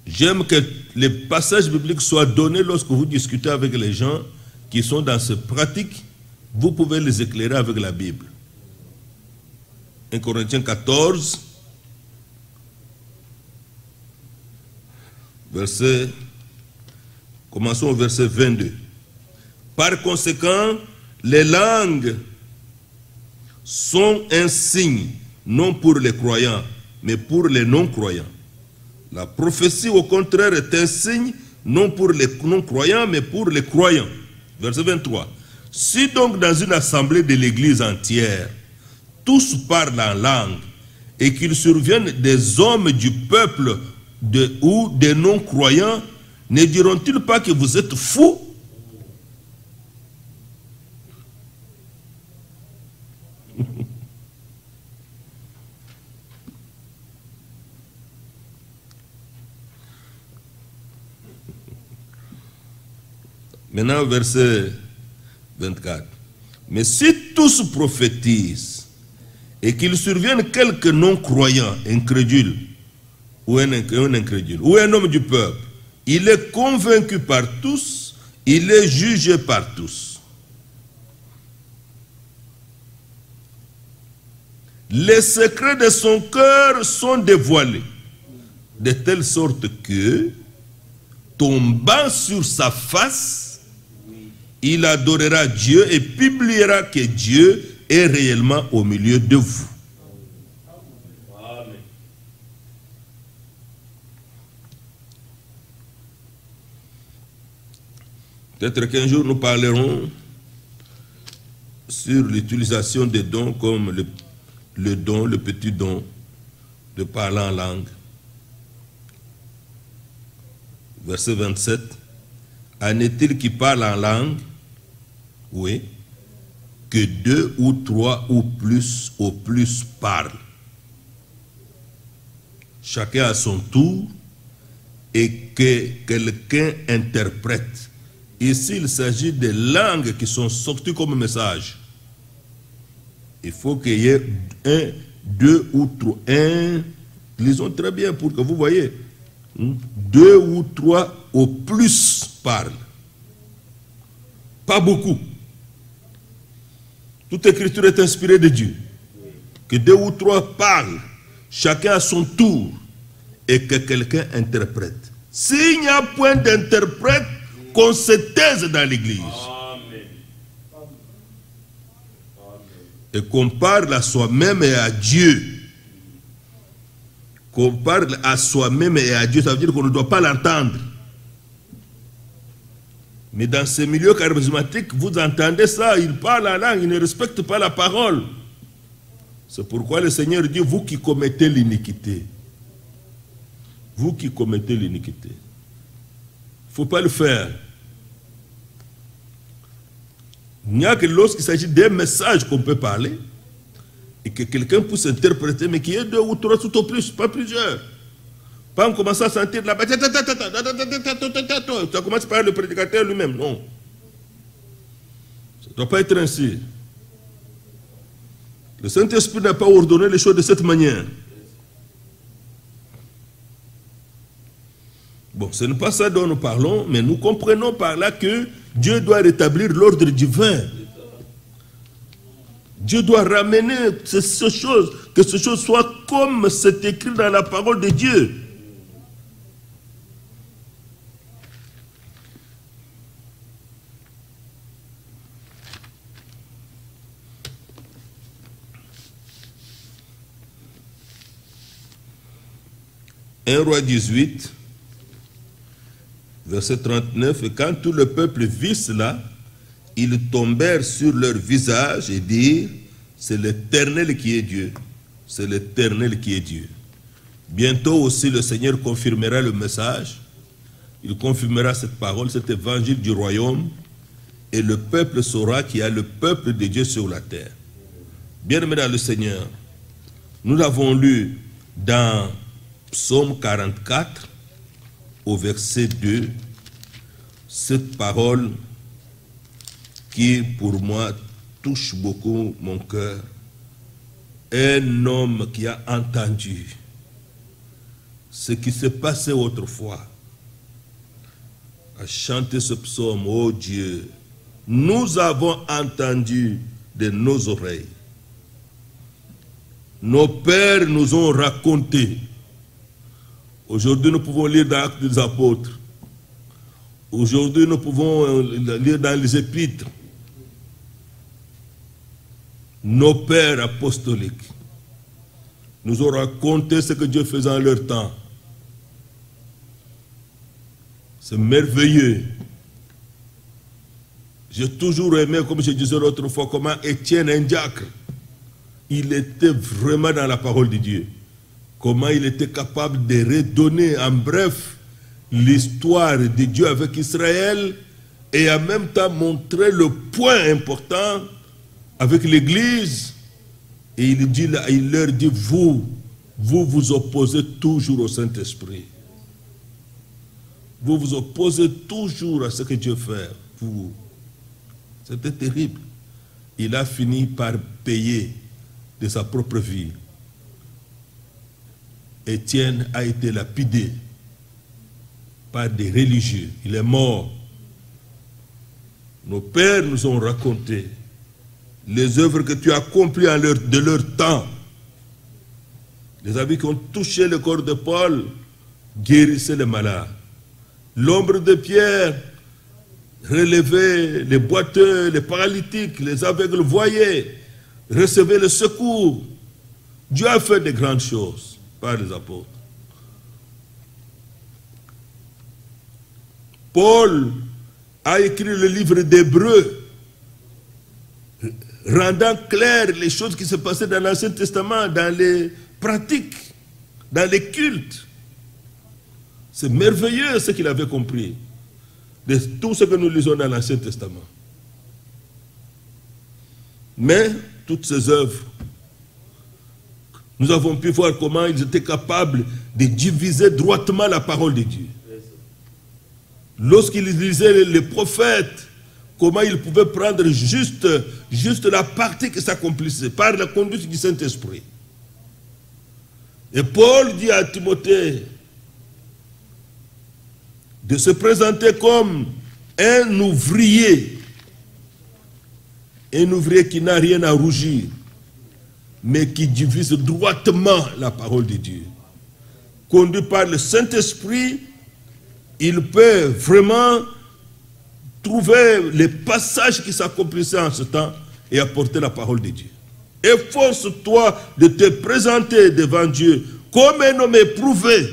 J'aime que les passages bibliques soient donnés lorsque vous discutez avec les gens qui sont dans ces pratiques. Vous pouvez les éclairer avec la Bible. 1 Corinthiens 14, commençons au verset 22. Par conséquent, les langues sont un signe, non pour les croyants, mais pour les non-croyants. La prophétie, au contraire, est un signe, non pour les non-croyants, mais pour les croyants. Verset 23. Si donc dans une assemblée de l'Église entière, tous parlent en langue, et qu'il survienne des hommes du peuple ou des non-croyants, ne diront-ils pas que vous êtes fous? Maintenant, verset 24. Mais si tous prophétisent, et qu'il survienne quelques non-croyants, incrédules, ou un incrédule, ou un homme du peuple, il est convaincu par tous, il est jugé par tous. Les secrets de son cœur sont dévoilés, de telle sorte que, tombant sur sa face, il adorera Dieu et publiera que Dieu est réellement au milieu de vous. Amen. Peut-être qu'un jour nous parlerons sur l'utilisation des dons comme le don, le petit don de parler en langue. Verset 27. En est-il qui parle en langue? Oui. Que deux ou trois ou plus au plus parlent. chacun à son tour, et que quelqu'un interprète. Ici, il s'agit des langues qui sont sorties comme message. Il faut qu'il y ait un, deux ou trois. Lisons très bien pour que vous voyez. 2 ou 3 au plus parlent. Pas beaucoup. Toute écriture est inspirée de Dieu. Que 2 ou 3 parlent, chacun à son tour, et que quelqu'un interprète. S'il n'y a point d'interprète, qu'on se taise dans l'église. Et qu'on parle à soi-même et à Dieu. Qu'on parle à soi-même et à Dieu, ça veut dire qu'on ne doit pas l'entendre. Mais dans ces milieux charismatiques, vous entendez ça, ils parlent en langue, ils ne respectent pas la parole. C'est pourquoi le Seigneur dit, vous qui commettez l'iniquité, vous qui commettez l'iniquité, il ne faut pas le faire. Il n'y a que lorsqu'il s'agit d'un message qu'on peut parler, et que quelqu'un puisse interpréter, mais qu'il y ait 2 ou 3 tout au plus, pas plusieurs. Pas en commençant à sentir là-bas, ça commence par le prédicateur lui-même, non. Ça ne doit pas être ainsi. Le Saint-Esprit n'a pas ordonné les choses de cette manière. Bon, ce n'est pas ça dont nous parlons, mais nous comprenons par là que Dieu doit rétablir l'ordre divin. Dieu doit ramener ces choses, que ces choses soient comme c'est écrit dans la parole de Dieu. Un roi 18, verset 39, et quand tout le peuple vit cela, ils tombèrent sur leur visage et dirent, c'est l'Éternel qui est Dieu. C'est l'Éternel qui est Dieu. Bientôt aussi le Seigneur confirmera le message. Il confirmera cette parole, cet évangile du royaume. Et le peuple saura qu'il y a le peuple de Dieu sur la terre. Bien-aimés dans le Seigneur, nous l'avons lu dans Psaume 44, au verset 2, cette parole qui, pour moi, touche beaucoup mon cœur. Un homme qui a entendu ce qui s'est passé autrefois a chanté ce psaume. Oh Dieu, nous avons entendu de nos oreilles. Nos pères nous ont raconté. Aujourd'hui, nous pouvons lire dans l'Acte des Apôtres. Aujourd'hui, nous pouvons lire dans les Épîtres. Nos pères apostoliques nous ont raconté ce que Dieu faisait en leur temps. C'est merveilleux. J'ai toujours aimé, comme je disais l'autre fois, comment Étienne, un diacre, il était vraiment dans la parole de Dieu. Comment il était capable de redonner en bref l'histoire de Dieu avec Israël et en même temps montrer le point important avec l'Église. Et il leur dit, vous vous opposez toujours au Saint-Esprit. Vous vous opposez toujours à ce que Dieu fait pour vous. C'était terrible. Il a fini par payer de sa propre vie. Étienne a été lapidé par des religieux. Il est mort. Nos pères nous ont raconté les œuvres que tu as accomplies de leur temps. Les habits qui ont touché le corps de Paul guérissaient les malades. L'ombre de Pierre relevait les boiteux, les paralytiques, les aveugles voyaient, recevaient le secours. Dieu a fait de grandes choses par les apôtres. Paul a écrit le livre d'Hébreux, rendant clair les choses qui se passaient dans l'Ancien Testament, dans les pratiques, dans les cultes. C'est merveilleux ce qu'il avait compris de tout ce que nous lisons dans l'Ancien Testament. Mais toutes ces œuvres nous avons pu voir comment ils étaient capables de diviser droitement la parole de Dieu. Lorsqu'ils lisaient les prophètes, comment ils pouvaient prendre juste la partie qui s'accomplissait par la conduite du Saint-Esprit. Et Paul dit à Timothée de se présenter comme un ouvrier qui n'a rien à rougir, mais qui divise droitement la parole de Dieu. Conduit par le Saint-Esprit, il peut vraiment trouver les passages qui s'accomplissaient en ce temps et apporter la parole de Dieu. Efforce-toi de te présenter devant Dieu comme un homme éprouvé,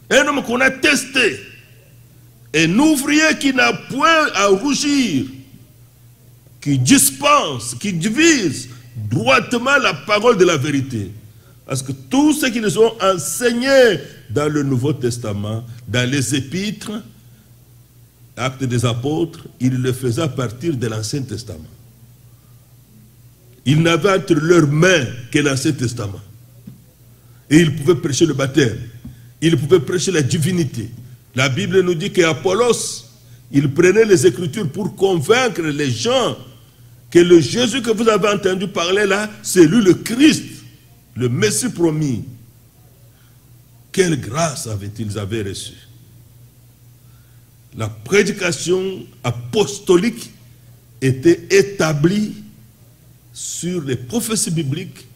un homme qu'on a testé, un ouvrier qui n'a point à rougir, qui dispense, qui divise droitement la parole de la vérité. Parce que tout ce qu'ils ont enseigné dans le Nouveau Testament, dans les épîtres, Actes des apôtres, ils le faisaient à partir de l'Ancien Testament. Ils n'avaient entre leurs mains que l'Ancien Testament. Et ils pouvaient prêcher le baptême. Ils pouvaient prêcher la divinité. La Bible nous dit qu'Apollos, il prenait les Écritures pour convaincre les gens que le Jésus que vous avez entendu parler là, c'est lui le Christ, le Messie promis. Quelle grâce ils avaient reçue. La prédication apostolique était établie sur les prophéties bibliques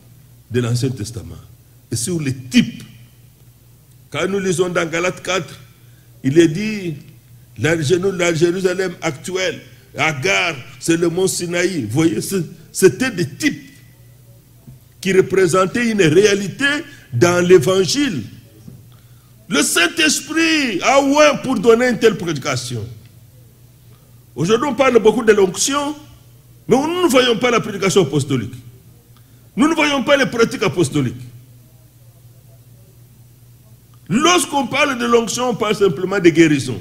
de l'Ancien Testament et sur les types. Quand nous lisons dans Galates 4, il est dit la Jérusalem actuelle, Agar, c'est le mont Sinaï. Vous voyez, c'était des types qui représentaient une réalité dans l'évangile. Le Saint-Esprit a oint pour donner une telle prédication. Aujourd'hui, on parle beaucoup de l'onction, mais nous ne voyons pas la prédication apostolique. Nous ne voyons pas les pratiques apostoliques. Lorsqu'on parle de l'onction, on parle simplement de guérison.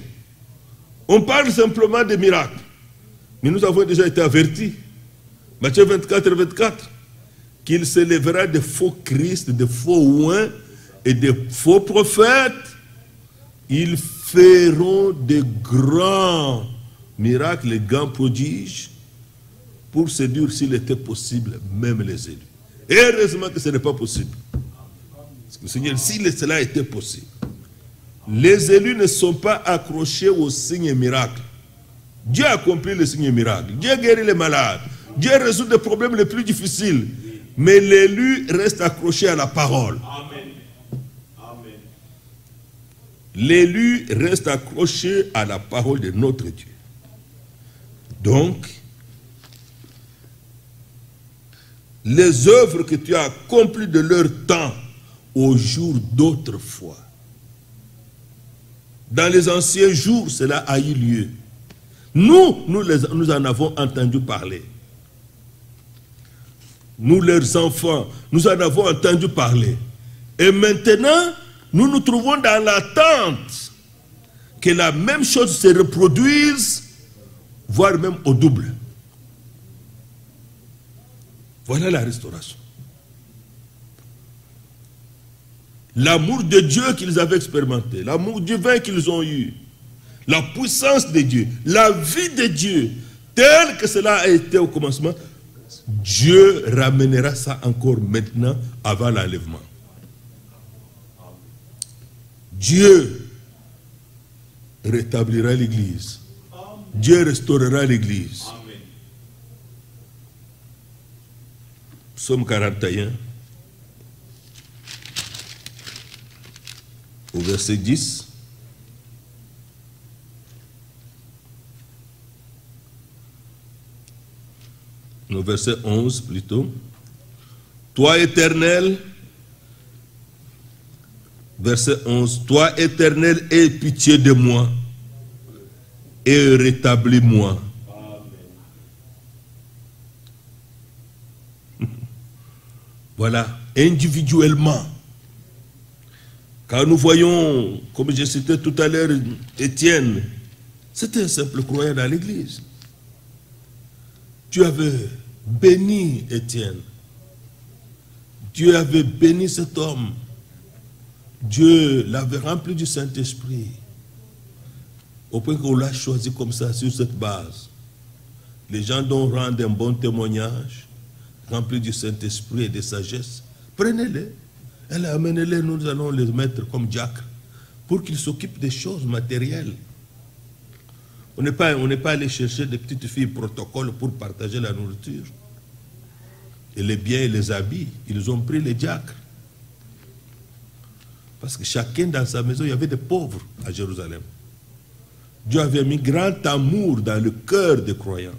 On parle simplement de miracles. Mais nous avons déjà été avertis, Matthieu 24, 24, qu'il s'élèvera de faux Christ, de faux oints et de faux prophètes. Ils feront de grands miracles, de grands prodiges, pour séduire, s'il était possible, même les élus. Et heureusement que ce n'est pas possible. Parce que Seigneur, si cela était possible, les élus ne sont pas accrochés aux signes et miracles. Dieu a accompli les signes et miracles. Dieu guérit les malades. Dieu résout les problèmes les plus difficiles. Mais l'élu reste accroché à la parole. Amen. Amen. L'élu reste accroché à la parole de notre Dieu. Donc, les œuvres que tu as accomplies de leur temps au jour d'autrefois, dans les anciens jours, cela a eu lieu. Nous en avons entendu parler. Nous, leurs enfants, nous en avons entendu parler. Et maintenant, nous nous trouvons dans l'attente que la même chose se reproduise, voire même au double. Voilà la restauration. L'amour de Dieu qu'ils avaient expérimenté, l'amour divin qu'ils ont eu, la puissance de Dieu, la vie de Dieu, tel que cela a été au commencement, Dieu ramènera ça encore maintenant avant l'enlèvement. Dieu rétablira l'Église. Dieu restaurera l'Église. Psaume 41, au verset 10. Au verset 11 plutôt. Toi, Éternel, verset 11, toi, Éternel, aie pitié de moi et rétablis-moi. Voilà, individuellement. Quand nous voyons, comme j'ai cité tout à l'heure, Étienne, c'était un simple croyant dans l'église. Dieu avait béni Étienne. Dieu avait béni cet homme. Dieu l'avait rempli du Saint-Esprit. Au point qu'on l'a choisi comme ça, sur cette base. Les gens dont rendent un bon témoignage, remplis du Saint-Esprit et de sagesse, prenez-les. Amenez-les, nous allons les mettre comme diacres, pour qu'ils s'occupent des choses matérielles. On n'est pas allé chercher des petites filles protocole pour partager la nourriture. Et les biens et les habits, ils ont pris les diacres. Parce que chacun dans sa maison, il y avait des pauvres à Jérusalem. Dieu avait mis grand amour dans le cœur des croyants.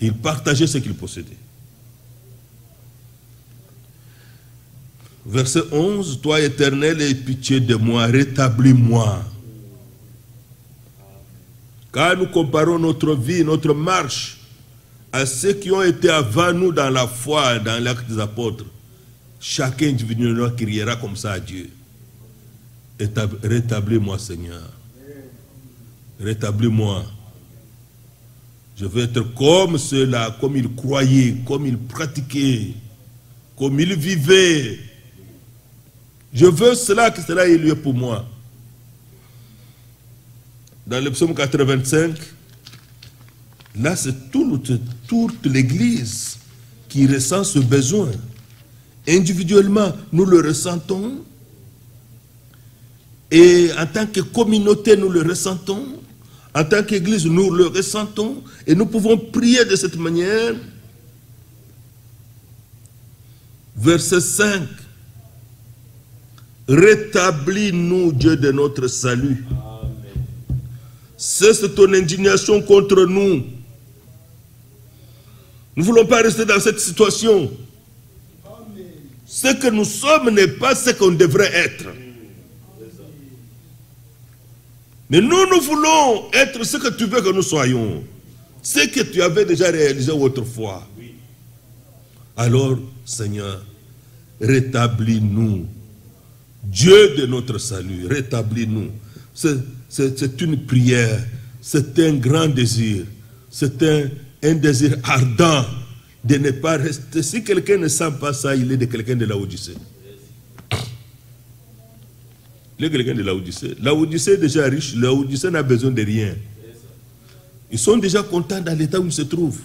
Ils partageaient ce qu'ils possédaient. Verset 11, toi Éternel, aie pitié de moi, rétablis-moi. Car nous comparons notre vie, notre marche à ceux qui ont été avant nous dans la foi, dans l'acte des apôtres. Chacun individuellement criera comme ça à Dieu. Rétablis-moi, Seigneur. Rétablis-moi. Je veux être comme ceux-là, comme ils croyaient, comme ils pratiquaient, comme ils vivaient. Je veux cela, que cela ait lieu pour moi. Dans le psaume 85, là c'est toute l'Église qui ressent ce besoin. Individuellement, nous le ressentons. Et en tant que communauté, nous le ressentons. En tant qu'Église, nous le ressentons. Et nous pouvons prier de cette manière. Verset 5. Rétablis-nous, Dieu de notre salut. Cesse ton indignation contre nous. Nous ne voulons pas rester dans cette situation. Ce que nous sommes n'est pas ce qu'on devrait être. Mais nous voulons être ce que tu veux que nous soyons. Ce que tu avais déjà réalisé autrefois. Alors, Seigneur, rétablis-nous. Dieu de notre salut, rétablis-nous. C'est une prière, c'est un grand désir, c'est un désir ardent de ne pas rester. Si quelqu'un ne sent pas ça, il est de quelqu'un de la Odyssée. Il est quelqu'un de la Odyssée. La Odyssée est déjà riche, la Odyssée n'a besoin de rien. Ils sont déjà contents dans l'état où ils se trouvent.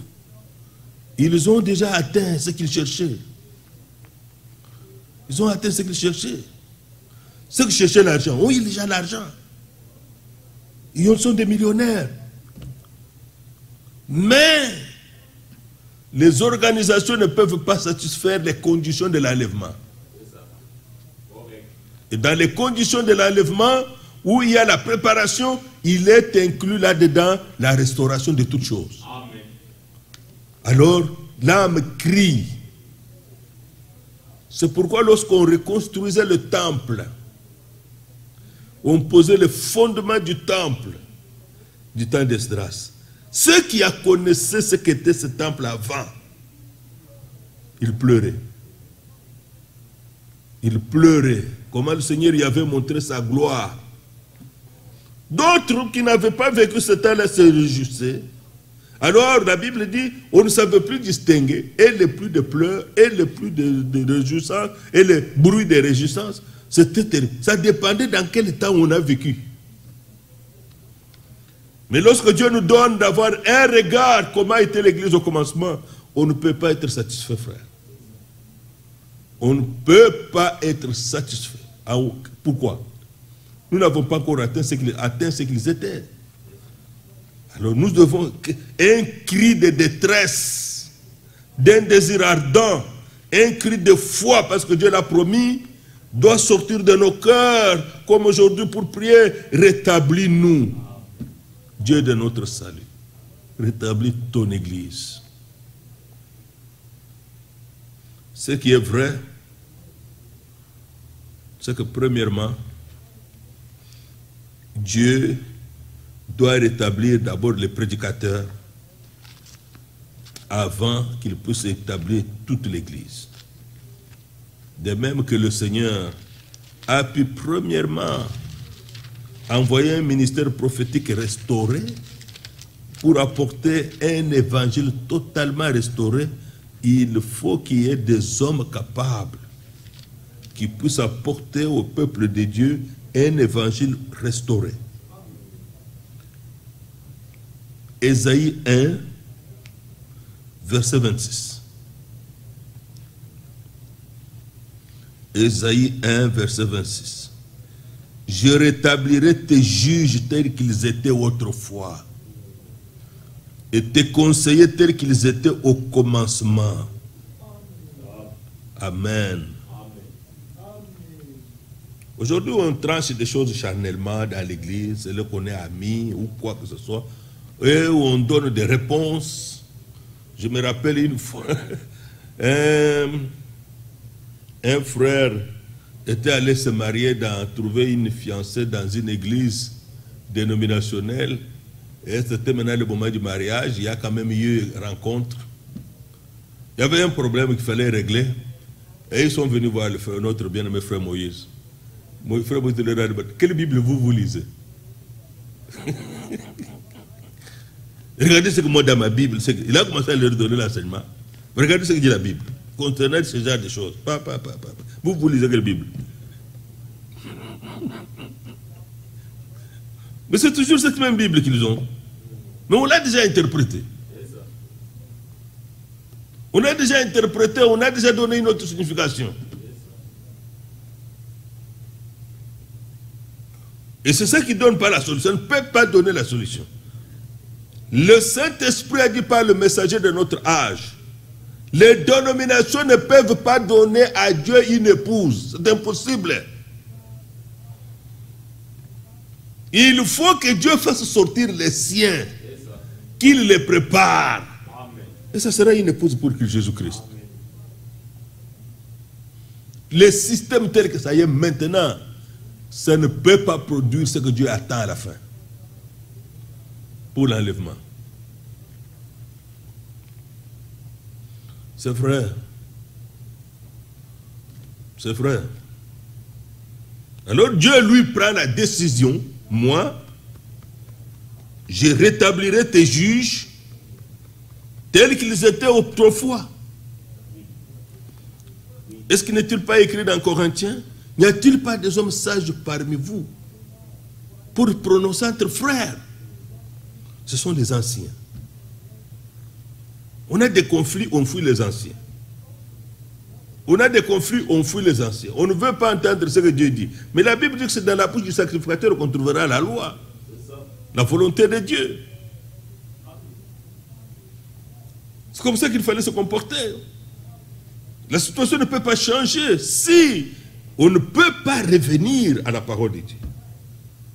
Ils ont déjà atteint ce qu'ils cherchaient. Ils ont atteint ce qu'ils cherchaient. Ceux qui cherchaient l'argent, ont eu déjà l'argent. Ils sont des millionnaires. Mais les organisations ne peuvent pas satisfaire les conditions de l'enlèvement. Et dans les conditions de l'enlèvement, où il y a la préparation, il est inclus là-dedans la restauration de toutes choses. Amen. Alors, l'âme crie. C'est pourquoi lorsqu'on reconstruisait le temple, on posait le fondement du temple du temps d'Esdras. Ceux qui connaissaient ce qu'était ce temple avant, ils pleuraient. Ils pleuraient. Comment le Seigneur y avait montré sa gloire. D'autres qui n'avaient pas vécu ce temps-là se réjouissaient. Alors la Bible dit, on ne savait plus distinguer et le plus de pleurs, et le plus de réjouissance, et le bruit de réjouissance. C'était terrible. Ça dépendait dans quel temps on a vécu. Mais lorsque Dieu nous donne d'avoir un regard, comment était l'Église au commencement, on ne peut pas être satisfait, frère. On ne peut pas être satisfait. Pourquoi? Nous n'avons pas encore atteint ce qu'ils étaient. Alors nous devons un cri de détresse, d'un désir ardent, un cri de foi, parce que Dieu l'a promis, doit sortir de nos cœurs, comme aujourd'hui pour prier, rétablis-nous, Dieu de notre salut. Rétablis ton Église. Ce qui est vrai, c'est que premièrement, Dieu doit rétablir d'abord les prédicateurs avant qu'il puisse établir toute l'Église. De même que le Seigneur a pu premièrement envoyer un ministère prophétique restauré pour apporter un évangile totalement restauré il faut qu'il y ait des hommes capables qui puissent apporter au peuple de Dieu un évangile restauré. Ésaïe 1, verset 26. Ésaïe 1, verset 26. Je rétablirai tes juges tels qu'ils étaient autrefois et tes conseillers tels qu'ils étaient au commencement. Amen. Aujourd'hui, on tranche des choses charnellement dans l'église, c'est là qu'on est amis ou quoi que ce soit, et où on donne des réponses. Je me rappelle une fois, un frère était allé se marier, trouver une fiancée dans une église dénominationnelle, et c'était maintenant le moment du mariage. Il y a quand même eu une rencontre. Il y avait un problème qu'il fallait régler, et ils sont venus voir notre bien-aimé frère Moïse. Mon frère Moïse leur a dit, quelle Bible vous lisez? Regardez ce que moi dans ma Bible, il a commencé à leur donner l'enseignement. Regardez ce que dit la Bible concernant ce genre de choses. Vous lisez quelle Bible? Mais c'est toujours cette même Bible qu'ils ont. Mais on l'a déjà interprétée. On a déjà interprété, on a déjà donné une autre signification. Et c'est ça qui ne donne pas la solution. On ne peut pas donner la solution. Le Saint-Esprit a dit par le messager de notre âge, les dénominations ne peuvent pas donner à Dieu une épouse. C'est impossible. Il faut que Dieu fasse sortir les siens, qu'il les prépare. Et ça sera une épouse pour Jésus-Christ. Les systèmes tels que ça y est maintenant, ça ne peut pas produire ce que Dieu attend à la fin pour l'enlèvement. C'est vrai. C'est vrai. Alors Dieu lui prend la décision, moi, je rétablirai tes juges tels qu'ils étaient autrefois. Est-ce qu'il n'est-il pas écrit dans Corinthiens? N'y a-t-il pas des hommes sages parmi vous pour prononcer entre frères? Ce sont les anciens. On a des conflits, on fuit les anciens. On a des conflits, on fuit les anciens. On ne veut pas entendre ce que Dieu dit. Mais la Bible dit que c'est dans la bouche du sacrificateur qu'on trouvera la loi, la volonté de Dieu. C'est comme ça qu'il fallait se comporter. La situation ne peut pas changer si on ne peut pas revenir à la parole de Dieu.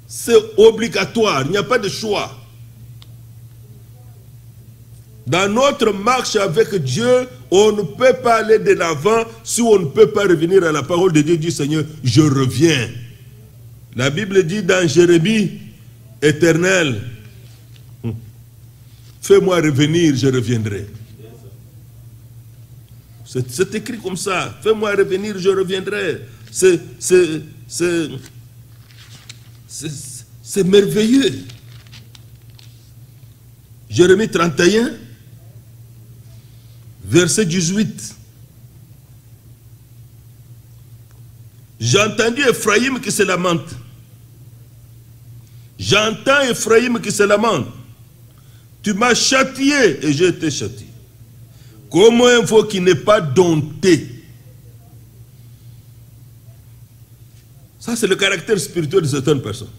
C'est obligatoire, il n'y a pas de choix. Dans notre marche avec Dieu, on ne peut pas aller de l'avant si on ne peut pas revenir à la parole de Dieu, dit Seigneur, je reviens. La Bible dit dans Jérémie, Éternel, fais-moi revenir, je reviendrai. C'est écrit comme ça, fais-moi revenir, je reviendrai. C'est merveilleux. Jérémie 31, verset 18. J'ai entendu Ephraïm qui se lamente. J'entends Ephraïm qui se lamente. Tu m'as châtié et j'ai été châtié. Comme un veau qui n'est pas dompté. Ça, c'est le caractère spirituel de certaines personnes.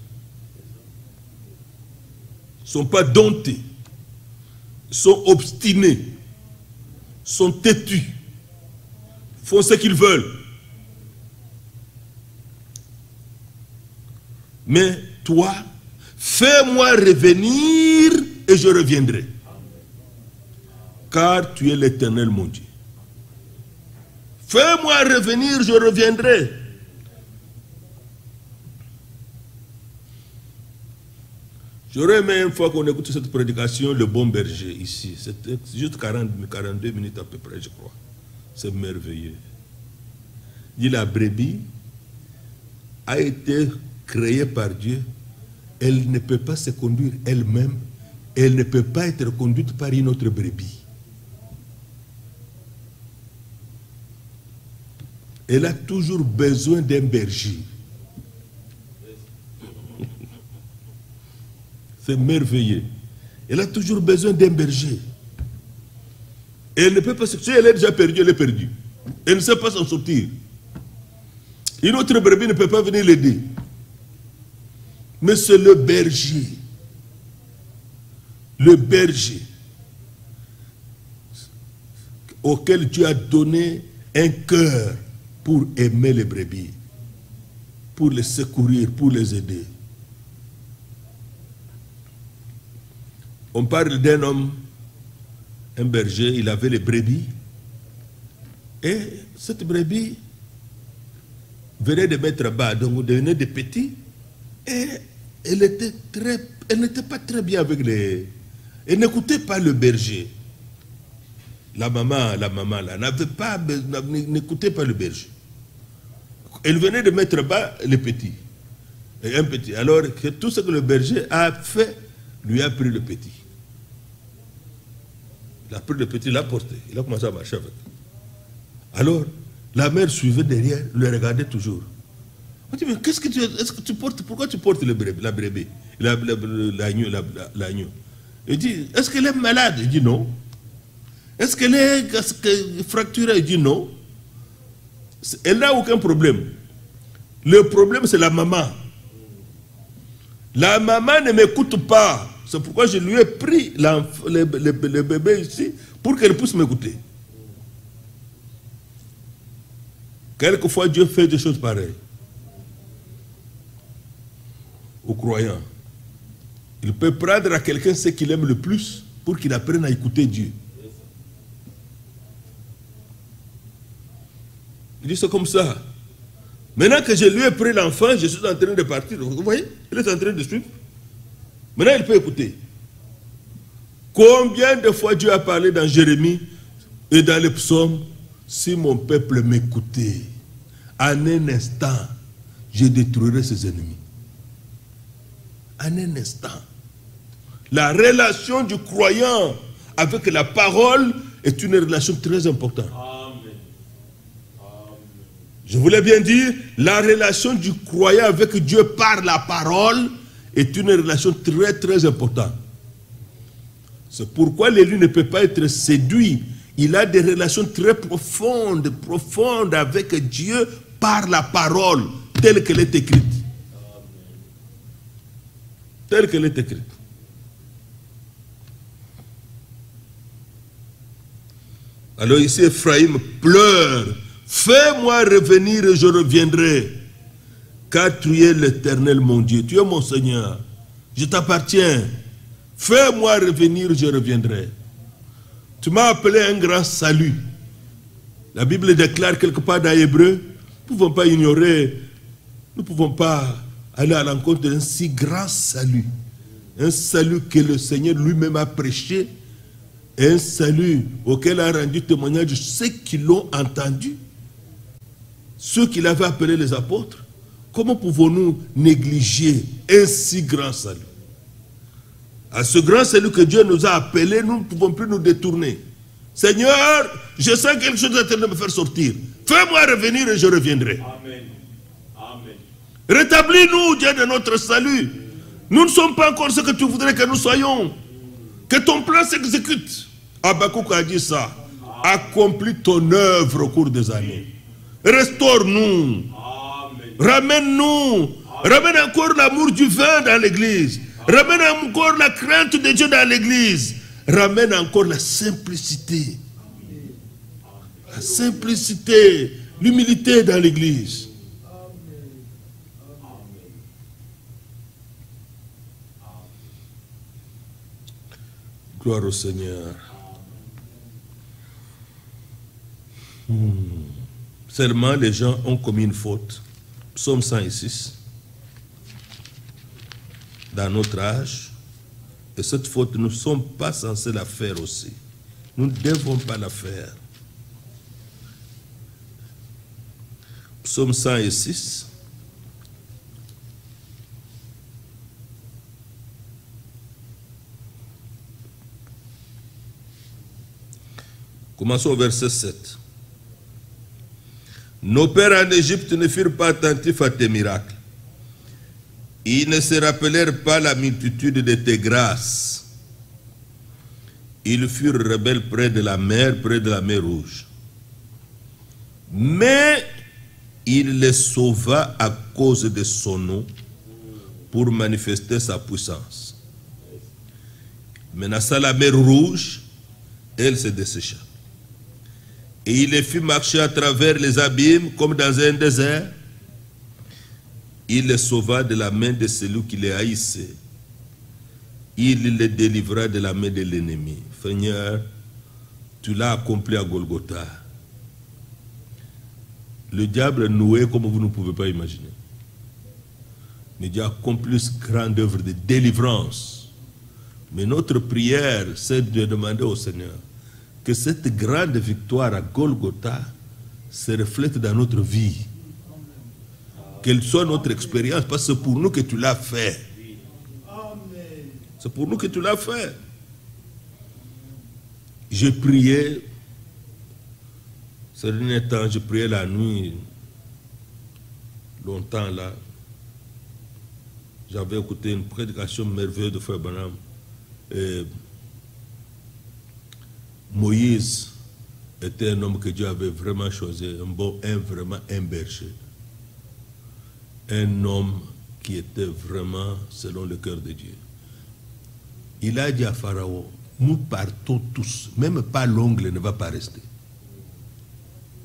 Ils ne sont pas domptés. Ils sont obstinés. Ils sont têtus. Ils font ce qu'ils veulent. Mais toi, fais-moi revenir et je reviendrai. Car tu es l'Éternel mon Dieu. Fais-moi revenir, je reviendrai. J'aurais aimé une fois qu'on écoute cette prédication, le bon berger ici. C'était juste 42 minutes à peu près, je crois. C'est merveilleux. Il dit la brebis a été créée par Dieu. Elle ne peut pas se conduire elle-même. Elle ne peut pas être conduite par une autre brebis. elle a toujours besoin d'un berger. C'est merveilleux. Elle a toujours besoin d'un berger. Et elle ne peut pas se... Si elle est déjà perdue, elle est perdue. Elle ne sait pas s'en sortir. Une autre brebis ne peut pas venir l'aider. Mais c'est le berger. Le berger auquel Dieu a donné un cœur pour aimer les brebis, pour les secourir, pour les aider. On parle d'un homme, un berger, il avait les brebis. Et cette brebis venait de mettre bas, donc devenait des petits. Et elle n'était pas très bien avec les... Elle n'écoutait pas le berger. La maman là, n'écoutait pas le berger. Elle venait de mettre bas les petits. Et un petit. Alors que tout ce que le berger a fait, lui a pris le petit. Il a pris le petit, il l'a porté. Il a commencé à marcher avec. Alors, la mère suivait derrière, le regardait toujours. On dit, mais qu'est-ce que tu portes? Pourquoi tu portes la brebis, l'agneau? Il dit, est-ce qu'elle est malade? Il dit non. Est-ce qu'elle est fracturée? Il dit non. Elle n'a aucun problème. Le problème, c'est la maman. La maman ne m'écoute pas. C'est pourquoi je lui ai pris le bébé ici pour qu'elle puisse m'écouter. Quelquefois, Dieu fait des choses pareilles aux croyants. Il peut prendre à quelqu'un ce qu'il aime le plus pour qu'il apprenne à écouter Dieu. Il dit c'est comme ça. Maintenant que je lui ai pris l'enfant, je suis en train de partir. Vous voyez, il est en train de suivre. Maintenant, il peut écouter. Combien de fois Dieu a parlé dans Jérémie et dans les psaumes, si mon peuple m'écoutait, en un instant, je détruirais ses ennemis. En un instant. La relation du croyant avec la parole est une relation très importante. Amen. Je voulais bien dire, la relation du croyant avec Dieu par la parole est une relation très très importante. C'est pourquoi l'élu ne peut pas être séduit. Il a des relations très profondes avec Dieu par la parole, telle qu'elle est écrite. Telle qu'elle est écrite. Alors ici, Ephraïm pleure. Fais-moi revenir et je reviendrai. Car tu es l'Éternel mon Dieu. Tu es mon Seigneur. Je t'appartiens. Fais-moi revenir, je reviendrai. Tu m'as appelé un grand salut. La Bible déclare quelque part dans Hébreu, nous ne pouvons pas ignorer, nous ne pouvons pas aller à l'encontre d'un si grand salut. Un salut que le Seigneur lui-même a prêché, et un salut auquel a rendu témoignage ceux qui l'ont entendu, ceux qu'il avait appelés les apôtres. Comment pouvons-nous négliger un si grand salut? À ce grand salut que Dieu nous a appelés, nous ne pouvons plus nous détourner. Seigneur, je sens quelque chose en train de me faire sortir. Fais-moi revenir et je reviendrai. Amen. Amen. Rétablis-nous, Dieu de notre salut. Nous ne sommes pas encore ce que tu voudrais que nous soyons. Que ton plan s'exécute. Habakkuk a dit ça. Accomplis ton œuvre au cours des années. Restaure-nous. Ramène-nous. Ramène encore l'amour du vin dans l'église. Ramène encore la crainte de Dieu dans l'église. Ramène encore la simplicité. La simplicité, l'humilité dans l'église. Gloire au Seigneur. Seulement les gens ont commis une faute. Psaume 106. Dans notre âge, et cette faute, nous ne sommes pas censés la faire aussi. Nous ne devons pas la faire. Psaume 106. Commençons au verset 7. Nos pères en Égypte ne furent pas attentifs à tes miracles. Ils ne se rappelèrent pas la multitude de tes grâces. Ils furent rebelles près de la mer Rouge. Mais il les sauva à cause de son nom pour manifester sa puissance. Menaçant la mer Rouge, elle se dessécha. Et il les fit marcher à travers les abîmes comme dans un désert. Il les sauva de la main de celui qui les haïssait. Il les délivra de la main de l'ennemi. Seigneur, tu l'as accompli à Golgotha. Le diable a noué comme vous ne pouvez pas imaginer. Mais Dieu a accompli cette grande œuvre de délivrance. Mais notre prière, c'est de demander au Seigneur que cette grande victoire à Golgotha se reflète dans notre vie. Quelle soit notre expérience, parce que c'est pour nous que tu l'as fait. C'est pour nous que tu l'as fait. J'ai prié, ce dernier temps, j'ai prié la nuit, longtemps là. J'avais écouté une prédication merveilleuse de Frère Branham. Moïse était un homme que Dieu avait vraiment choisi, vraiment un berger. Un homme qui était vraiment selon le cœur de Dieu. Il a dit à Pharaon, nous partons tous, même pas l'ongle ne va pas rester.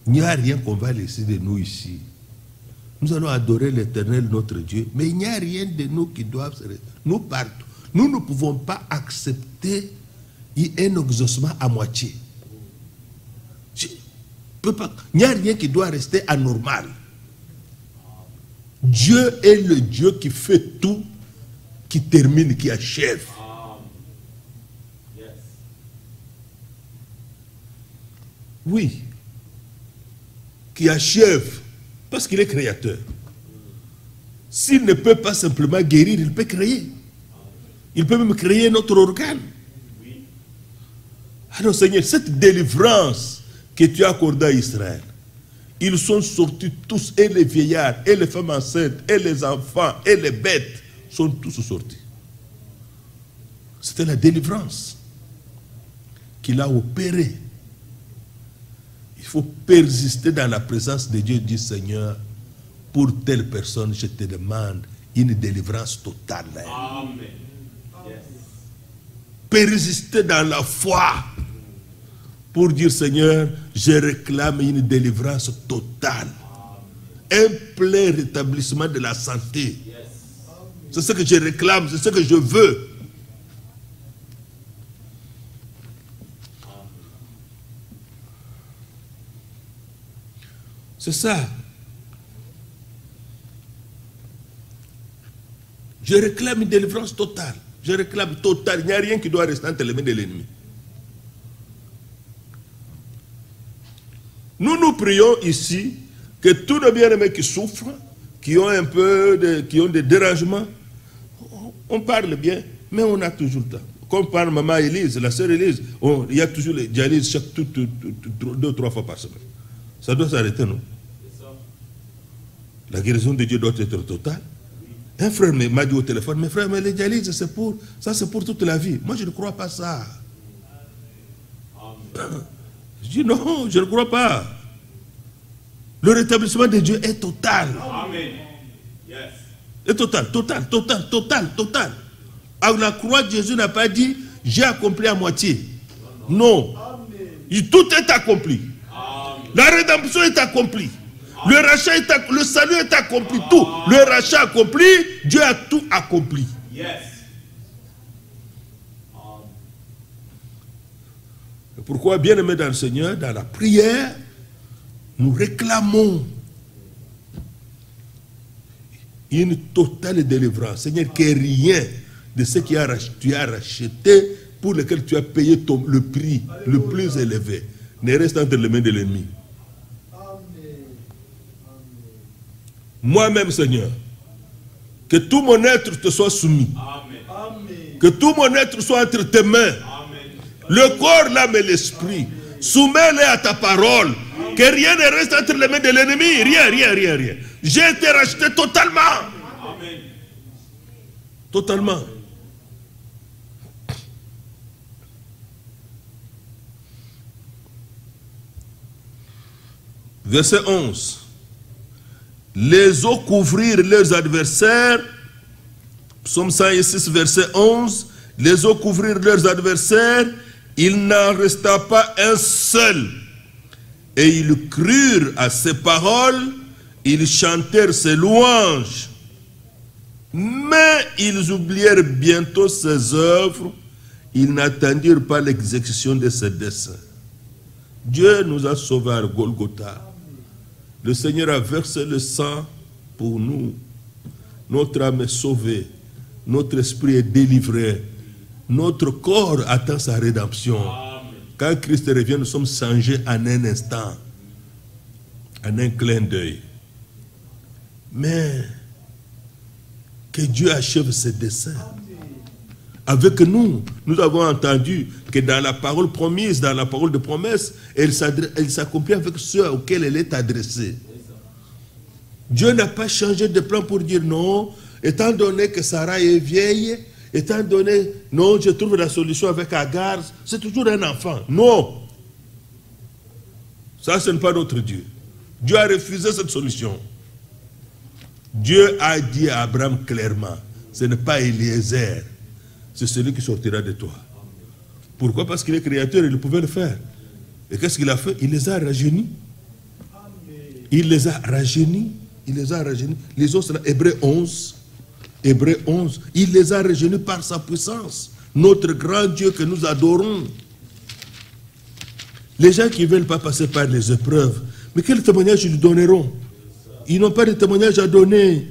Il n'y a rien qu'on va laisser de nous ici. Nous allons adorer l'Éternel, notre Dieu, mais il n'y a rien de nous qui doivent se rester. Nous partons. Nous ne pouvons pas accepter un exaucement à moitié. Il n'y a rien qui doit rester anormal. Dieu est le Dieu qui fait tout, qui termine, qui achève. Oui, qui achève, parce qu'il est créateur. S'il ne peut pas simplement guérir, il peut créer. Il peut même créer notre organe. Alors Seigneur, cette délivrance que tu as accordée à Israël, ils sont sortis tous, et les vieillards, et les femmes enceintes, et les enfants, et les bêtes, sont tous sortis. C'était la délivrance qu'il a opérée. Il faut persister dans la présence de Dieu, dit Seigneur, pour telle personne, je te demande une délivrance totale. Amen. Yes. Persister dans la foi pour dire Seigneur, je réclame une délivrance totale. Amen. Un plein rétablissement de la santé. Yes. C'est ce que je réclame, c'est ce que je veux. C'est ça. Je réclame une délivrance totale. Je réclame totale. Il n'y a rien qui doit rester entre les mains de l'ennemi. Nous prions ici que tous nos bien-aimés qui souffrent, qui ont un peu qui ont des dérangements, on parle bien, mais on a toujours le temps. Comme par maman Élise, la sœur Élise, il y a toujours les dialyses chaque 2-3 fois par semaine. Ça doit s'arrêter, non? La guérison de Dieu doit être totale. Un frère m'a dit au téléphone, mes frères, mais les dialyses, c'est pour toute la vie. Moi, je ne crois pas ça. Je dis non, je ne crois pas. Le rétablissement de Dieu est total. Amen. Yes. Est total. À la croix, Jésus n'a pas dit, j'ai accompli à moitié. Non. Tout est accompli. Amen. La rédemption est accomplie. Le rachat le salut est accompli, tout. Le rachat accompli, Dieu a tout accompli. Yes. Pourquoi, bien-aimés dans le Seigneur, dans la prière, nous réclamons une totale délivrance. Seigneur, que rien de ce que tu as racheté, pour lequel tu as payé le prix le plus élevé, ne reste entre les mains de l'ennemi. Moi-même, Seigneur, que tout mon être te soit soumis. Amen. Que tout mon être soit entre tes mains. Amen. Le corps, l'âme et l'esprit. Soumets-les à ta parole. Amen. Que rien ne reste entre les mains de l'ennemi. Rien, rien, rien, rien. J'ai été racheté totalement. Totalement. Verset 11. Les eaux couvrirent leurs adversaires. Psaume 106, verset 11. Les eaux couvrirent leurs adversaires. Il n'en resta pas un seul. Et ils crurent à ses paroles. Ils chantèrent ses louanges. Mais ils oublièrent bientôt ses œuvres. Ils n'attendirent pas l'exécution de ses desseins. Dieu nous a sauvés à Golgotha. Le Seigneur a versé le sang pour nous. Notre âme est sauvée. Notre esprit est délivré. Notre corps attend sa rédemption. Quand Christ revient, nous sommes changés en un instant. En un clin d'œil. Mais que Dieu achève ses desseins. Avec nous, nous avons entendu que dans la parole promise, dans la parole de promesse, elle s'accomplit avec ceux auxquels elle est adressée. Dieu n'a pas changé de plan pour dire non, étant donné que Sarah est vieille, étant donné, non, je trouve la solution avec Agar, c'est toujours un enfant. Non. Ça, ce n'est pas notre Dieu. Dieu a refusé cette solution. Dieu a dit à Abraham clairement, ce n'est pas Eliezer, c'est celui qui sortira de toi. Pourquoi? Parce qu'il est créateur, il pouvait le faire. Et qu'est-ce qu'il a fait? Il les a rajeunis. Il les a rajeunis. Il les a rajeunis. Les autres, Hébreux 11. Hébreux 11. Il les a rajeunis par sa puissance. Notre grand Dieu que nous adorons. Les gens qui ne veulent pas passer par les épreuves, mais quel témoignage ils lui donneront? Ils n'ont pas de témoignage à donner.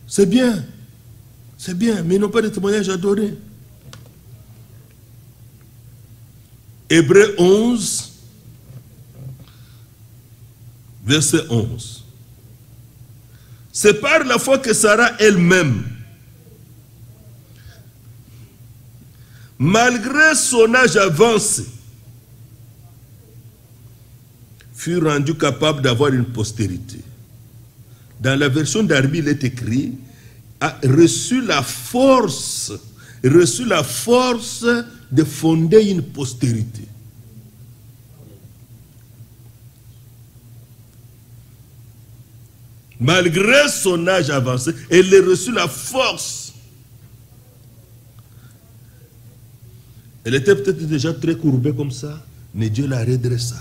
C'est bien. C'est bien, mais ils n'ont pas de témoignage à donner. Hébreux 11, verset 11. C'est par la foi que Sarah elle-même, malgré son âge avancé, fut rendue capable d'avoir une postérité. Dans la version d'Arbi, il est écrit, a reçu la force de fonder une postérité. Malgré son âge avancé, elle a reçu la force. Elle était peut-être déjà très courbée comme ça, mais Dieu la redressa.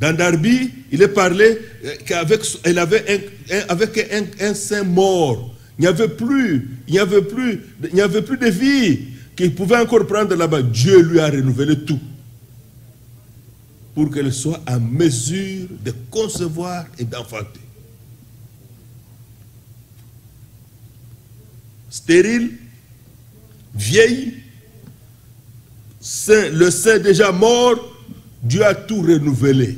Dans Darby, il est parlé qu'elle avait un sein mort. Il n'y avait plus de vie qu'il pouvait encore prendre là-bas. Dieu lui a renouvelé tout pour qu'elle soit en mesure de concevoir et d'enfanter. Stérile, vieille, le sein déjà mort, Dieu a tout renouvelé.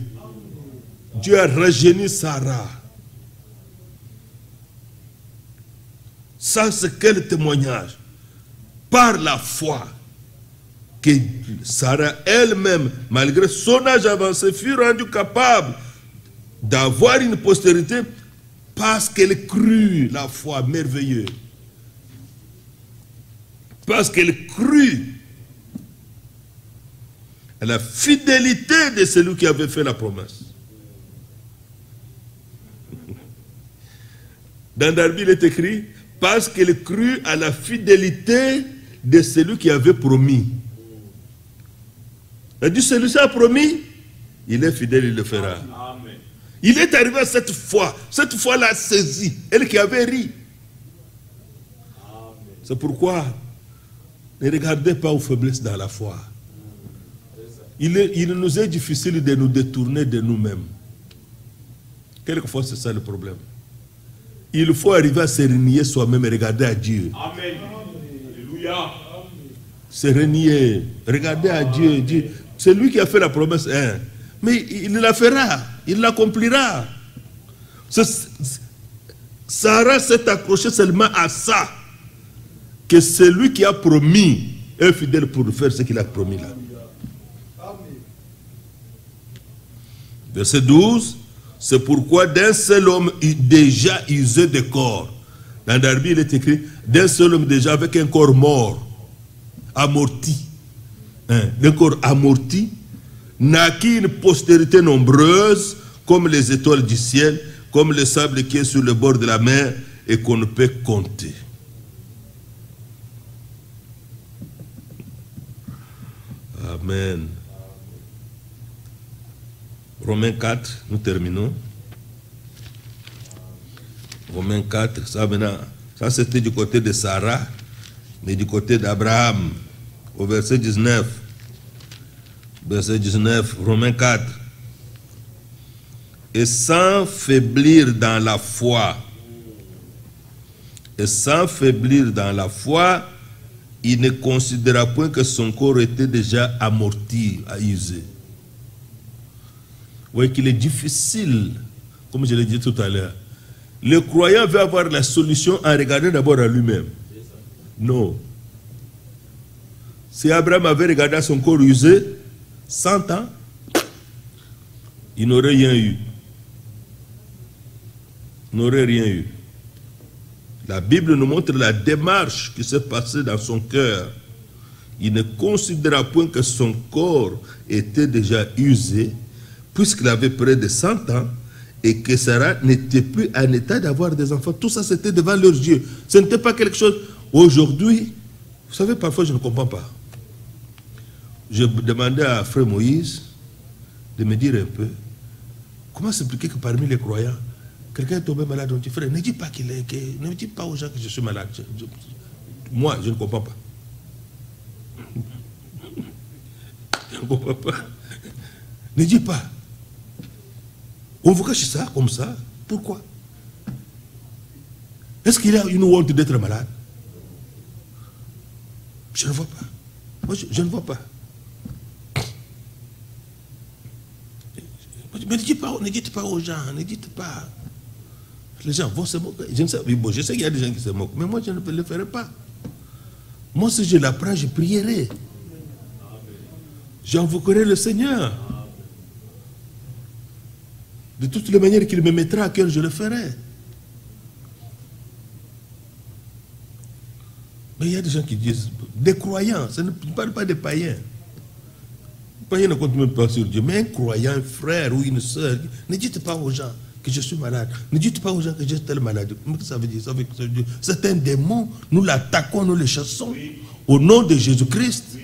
Dieu a rajeuni Sarah. Ça, c'est quel témoignage? Par la foi que Sarah elle-même, malgré son âge avancé, fut rendue capable d'avoir une postérité parce qu'elle crut, la foi merveilleuse. Parce qu'elle crut à la fidélité de celui qui avait fait la promesse. Dans Darby, il est écrit, parce qu'elle crut à la fidélité de celui qui avait promis. Elle dit, celui-ci a promis, il est fidèle, il le fera. Amen. Il est arrivé à cette fois-là saisi, elle qui avait ri. C'est pourquoi, ne regardez pas aux faiblesses dans la foi. Il nous est difficile de nous détourner de nous-mêmes. Quelquefois, c'est ça le problème. Il faut arriver à se renier soi-même et regarder à Dieu. Amen. Alléluia. Se renier, regarder à Dieu. C'est lui qui a fait la promesse. Hein. Mais il la fera, il l'accomplira. Sarah s'est accrochée seulement à ça. Que celui qui a promis est fidèle pour faire ce qu'il a promis là. Verset 12, c'est pourquoi d'un seul homme déjà usé de corps. Dans Darby, il est écrit, d'un seul homme déjà avec un corps mort, amorti. Un corps amorti, naquit une postérité nombreuse, comme les étoiles du ciel, comme le sable qui est sur le bord de la mer et qu'on ne peut compter. Amen. Romains 4, nous terminons. Romains 4, ça c'était du côté de Sarah, mais du côté d'Abraham, au verset 19. Verset 19, Romains 4. Et sans faiblir dans la foi, il ne considéra point que son corps était déjà amorti, usé. Vous voyez qu'il est difficile, comme je l'ai dit tout à l'heure. Le croyant veut avoir la solution en regardant d'abord à lui-même. Non. Si Abraham avait regardé son corps usé, 100 ans, il n'aurait rien eu. N'aurait rien eu. La Bible nous montre la démarche qui s'est passée dans son cœur. Il ne considéra point que son corps était déjà usé, puisqu'il avait près de 100 ans, et que Sarah n'était plus en état d'avoir des enfants. Tout ça, c'était devant leurs yeux. Ce n'était pas quelque chose... Aujourd'hui, vous savez, parfois, je ne comprends pas. Je demandais à Frère Moïse de me dire un peu, comment s'expliquer que parmi les croyants, quelqu'un est tombé malade, on dit, frère, ne dis pas ne dis pas aux gens que je suis malade. Moi, je ne comprends pas. Je ne comprends pas. Ne dis pas. On vous cache ça comme ça. Pourquoi? Est-ce qu'il y a une honte d'être malade? Je ne vois pas. Moi, je ne vois pas. Mais ne dites pas aux gens, ne dites pas. Les gens vont se moquer. Je sais qu'il y a des gens qui se moquent, mais moi je ne le ferai pas. Moi, si je l'apprends, je prierai. J'invoquerai le Seigneur. De toutes les manières qu'il me mettra à cœur, je le ferai. Mais il y a des gens qui disent, des croyants, ça ne parle pas des païens. Les païens ne comptent même pas sur Dieu. Mais un croyant, un frère ou une soeur, ne dites pas aux gens que je suis malade. Ne dites pas aux gens que j'ai telle maladie. Ça veut dire, c'est un démon. Nous l'attaquons, nous le chassons. Au nom de Jésus-Christ.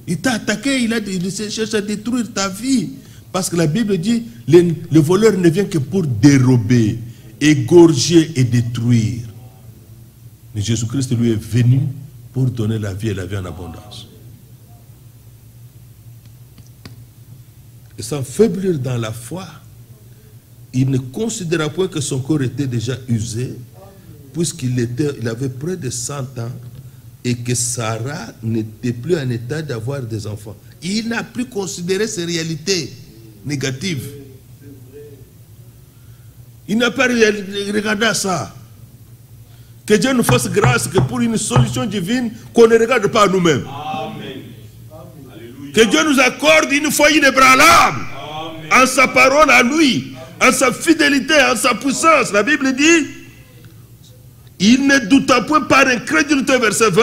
Il t'a attaqué, il cherche à détruire ta vie. Parce que la Bible dit, le voleur ne vient que pour dérober, égorger et détruire. Mais Jésus-Christ lui est venu pour donner la vie et la vie en abondance. Et sans faiblir dans la foi, il ne considéra point que son corps était déjà usé, puisqu'il avait près de 100 ans et que Sarah n'était plus en état d'avoir des enfants. Il n'a plus considéré ces réalités négatives. Il n'a pas regardé à ça. Que Dieu nous fasse grâce que pour une solution divine, qu'on ne regarde pas à nous-mêmes. Que Dieu nous accorde une foi inébranlable en sa parole à lui, en sa fidélité, en sa puissance. La Bible dit, il ne douta point par incrédulité, verset 20,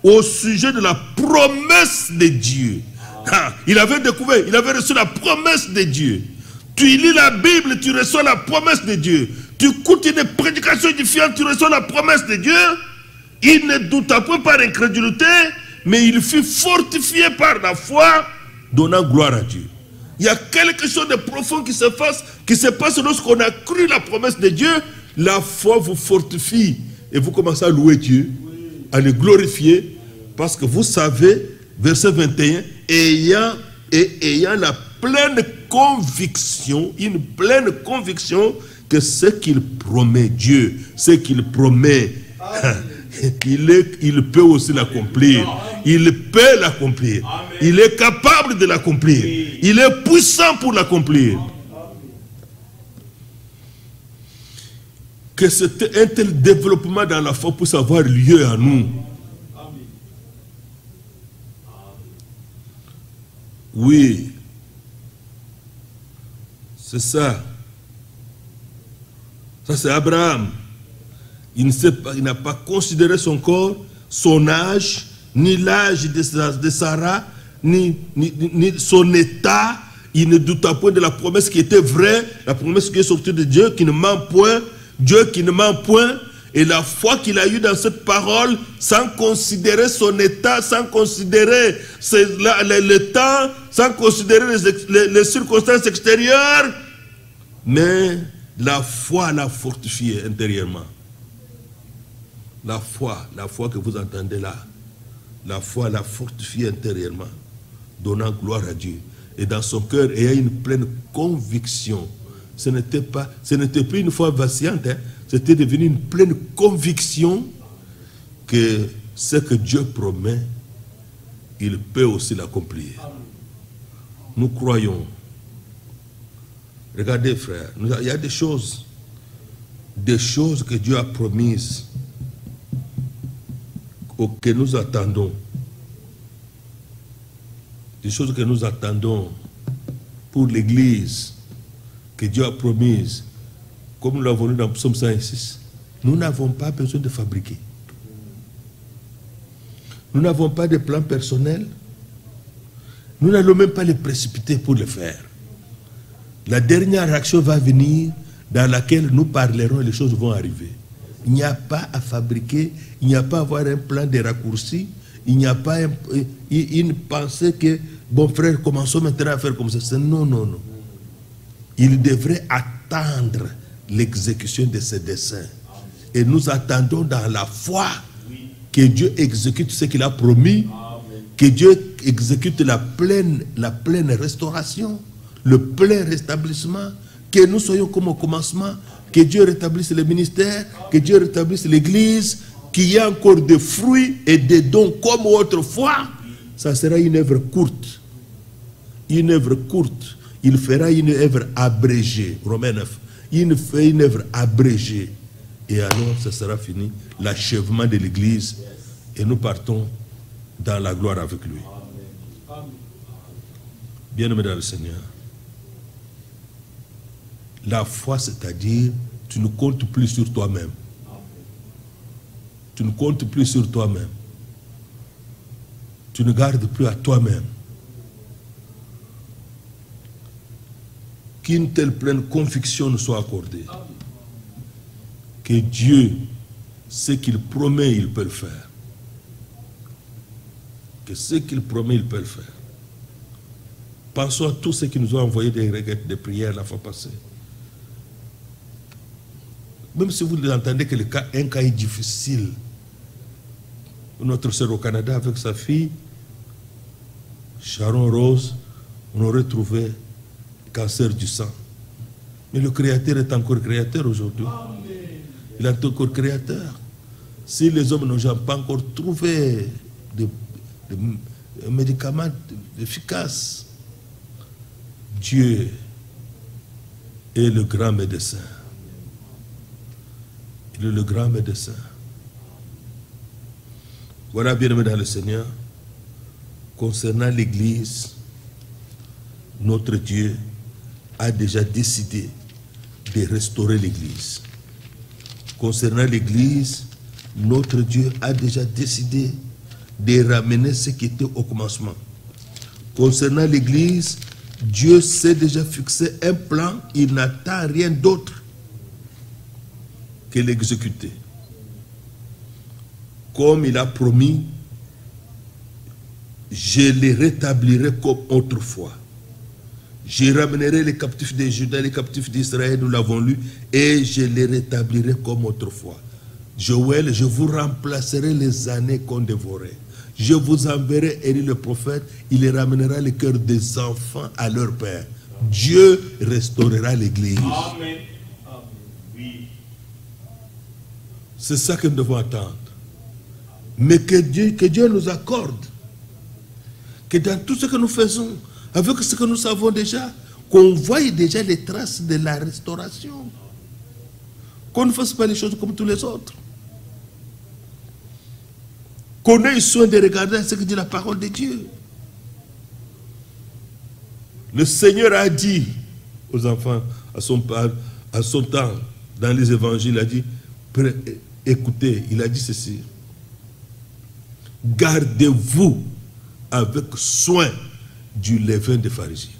au sujet de la promesse de Dieu. Il avait découvert, il avait reçu la promesse de Dieu. Tu lis la Bible, tu reçois la promesse de Dieu. Tu écoutes une prédication édifiante, tu reçois la promesse de Dieu. Il ne douta point par incrédulité, mais il fut fortifié par la foi, donnant gloire à Dieu. Il y a quelque chose de profond qui se passe lorsqu'on a cru la promesse de Dieu. La foi vous fortifie et vous commencez à louer Dieu, à le glorifier, parce que vous savez, verset 21, ayant la pleine conviction, une pleine conviction que ce qu'il promet, Dieu, ce qu'il promet, il peut aussi l'accomplir. Il peut l'accomplir. Il est capable de l'accomplir. Il est puissant pour l'accomplir. Que un tel développement dans la foi puisse avoir lieu à nous. Oui. C'est ça. Ça, c'est Abraham. Il n'a pas considéré son corps, son âge, ni l'âge de Sarah, ni son état. Il ne douta point de la promesse qui était vraie, la promesse qui est sortie de Dieu, qui ne ment point, Dieu qui ne ment point. Et la foi qu'il a eue dans cette parole, sans considérer son état, sans considérer le temps, sans considérer les circonstances extérieures, mais la foi l'a fortifié intérieurement. La foi que vous entendez là, la foi l'a fortifié intérieurement, donnant gloire à Dieu. Et dans son cœur, il y a une pleine conviction. Ce n'était plus une foi vacillante, hein. C'était devenu une pleine conviction que ce que Dieu promet, il peut aussi l'accomplir. Nous croyons. Regardez, frère, il y a des choses que Dieu a promises, que nous attendons. Des choses que nous attendons pour l'Église, que Dieu a promises. Comme nous l'avons lu dans Psaume 106, nous n'avons pas besoin de fabriquer. Nous n'avons pas de plan personnel. Nous n'allons même pas les précipiter pour le faire. La dernière action va venir dans laquelle nous parlerons et les choses vont arriver. Il n'y a pas à fabriquer, il n'y a pas à avoir un plan de raccourci, il n'y a pas une pensée que, bon frère, commençons maintenant à faire comme ça. Non, non, non. Il devrait attendre l'exécution de ses desseins. Et nous attendons dans la foi que Dieu exécute ce qu'il a promis, que Dieu exécute la pleine restauration, le plein rétablissement, que nous soyons comme au commencement, que Dieu rétablisse le ministère, que Dieu rétablisse l'Église, qu'il y ait encore des fruits et des dons comme autrefois. Ça sera une œuvre courte. Une œuvre courte. Il fera une œuvre abrégée. Romains 9. Il fait une œuvre abrégée. Et alors, ce sera fini. L'achèvement de l'Église. Et nous partons dans la gloire avec lui. Bien-aimé dans le Seigneur. La foi, c'est-à-dire, tu ne comptes plus sur toi-même. Tu ne comptes plus sur toi-même. Tu ne gardes plus à toi-même. Qu'une telle pleine conviction nous soit accordée. Que Dieu, ce qu'il promet, il peut le faire. Que ce qu'il promet, il peut le faire. Pensons à tous ceux qui nous ont envoyé des requêtes de prière la fois passée. Même si vous entendez que un cas est difficile, notre sœur au Canada avec sa fille, Sharon Rose, on aurait trouvé cancer du sang. Mais le Créateur est encore créateur aujourd'hui. Il est encore créateur. Si les hommes n'ont pas encore trouvé de médicaments efficaces, Dieu est le grand médecin. Il est le grand médecin. Voilà, bien-aimé dans le Seigneur, concernant l'Église, notre Dieu a déjà décidé de restaurer l'Église. Concernant l'Église, notre Dieu a déjà décidé de ramener ce qui était au commencement. Concernant l'Église, Dieu s'est déjà fixé un plan, il n'attend rien d'autre que l'exécuter. Comme il a promis, je les rétablirai comme autrefois. Je ramènerai les captifs de Juda, les captifs d'Israël, nous l'avons lu, et je les rétablirai comme autrefois. Joël, je vous remplacerai les années qu'on dévorait. Je vous enverrai Élie le prophète, il ramènera le cœur des enfants à leur père. Dieu restaurera l'Église. Amen. Oui. C'est ça que nous devons attendre. Mais que Dieu nous accorde, que dans tout ce que nous faisons, avec ce que nous savons déjà, qu'on voie déjà les traces de la restauration. Qu'on ne fasse pas les choses comme tous les autres. Qu'on ait soin de regarder ce que dit la parole de Dieu. Le Seigneur a dit aux enfants, à son temps, dans les évangiles, il a dit, écoutez, il a dit ceci. Gardez-vous avec soin du levain des pharisiens.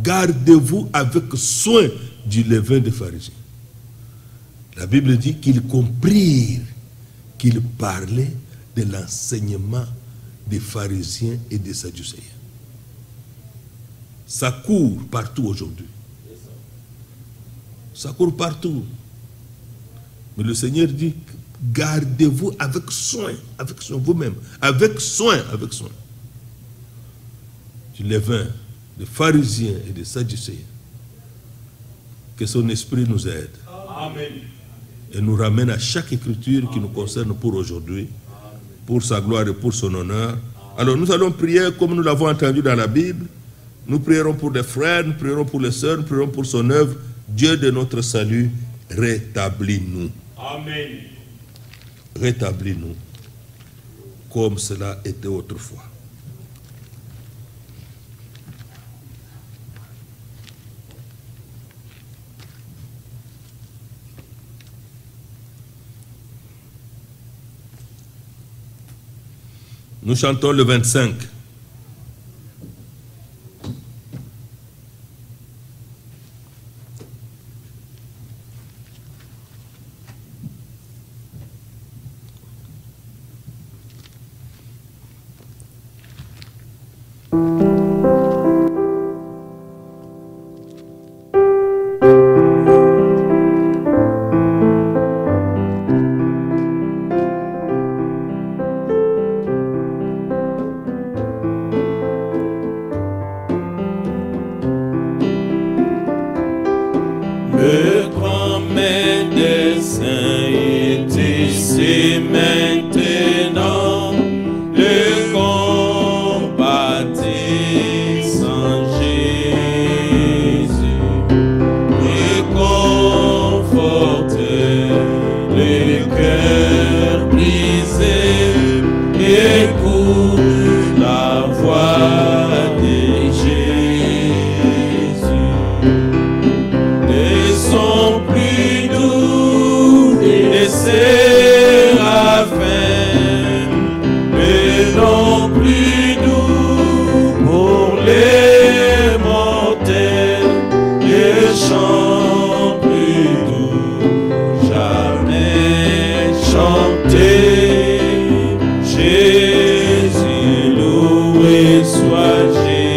Gardez-vous avec soin du levain des pharisiens. La Bible dit qu'ils comprirent qu'il parlait de l'enseignement des pharisiens et des sadducéens. Ça court partout aujourd'hui. Ça court partout. Mais le Seigneur dit, gardez-vous avec soin vous-même, avec soin. Du levain des pharisiens et des sadducéens. Que son esprit nous aide. Amen. Et nous ramène à chaque écriture qui nous concerne pour aujourd'hui, pour sa gloire et pour son honneur. Alors nous allons prier comme nous l'avons entendu dans la Bible. Nous prierons pour des frères, nous prierons pour les sœurs, nous prierons pour son œuvre. Dieu de notre salut, rétablis-nous. Amen. Rétablis-nous comme cela était autrefois. Nous chantons le 25. Le grand médecin est ici maintenant, le compatissant Jésus, réconforter le cœur brisé, écoute la voix de Jésus. Des sons plus doux des séraphins, mais non plus doux pour les mortels, les chants plus doux jamais chantés. Jésus, loué soit Jésus.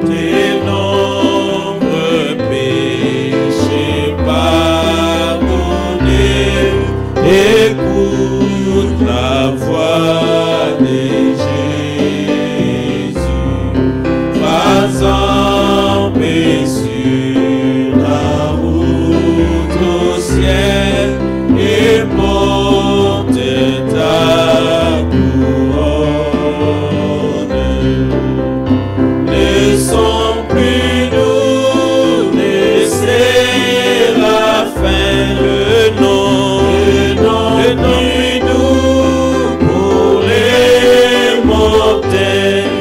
Tes nombreux péchés pardonnés, écoute la voix de Jésus. Vas-en paix sur la route au ciel et porte ta couronne. Les sons plus doux des séraphins, le nom plus doux pour les mortels,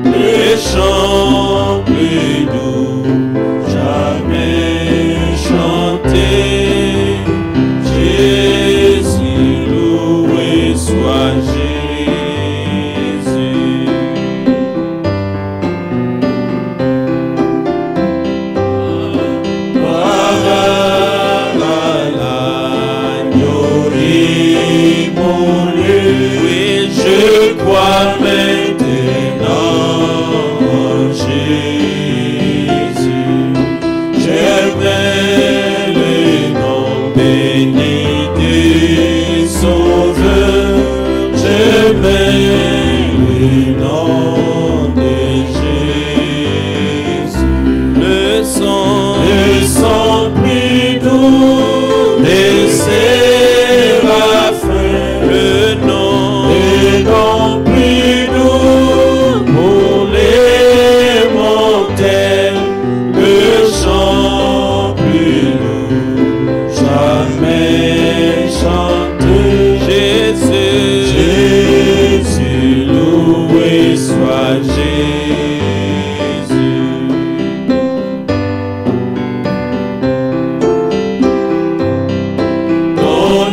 les chants plus doux jamais chantés. Jésus, loué soit Jésus. L'agneau immolé, oui, je crois maintenant en Jésus. J'aimais le nom béni du Sauveur, j'aimais le nom de Jésus. Le son plus doux des séraphins, le nom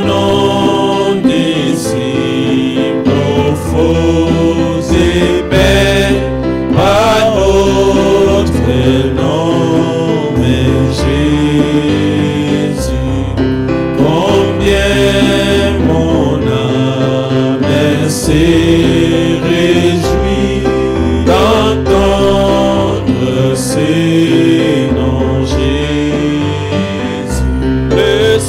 nom disciples faux épais, pas d'autre nom mais Jésus. Combien mon âme s'est réjouie d'entendre ces noms Jésus. Le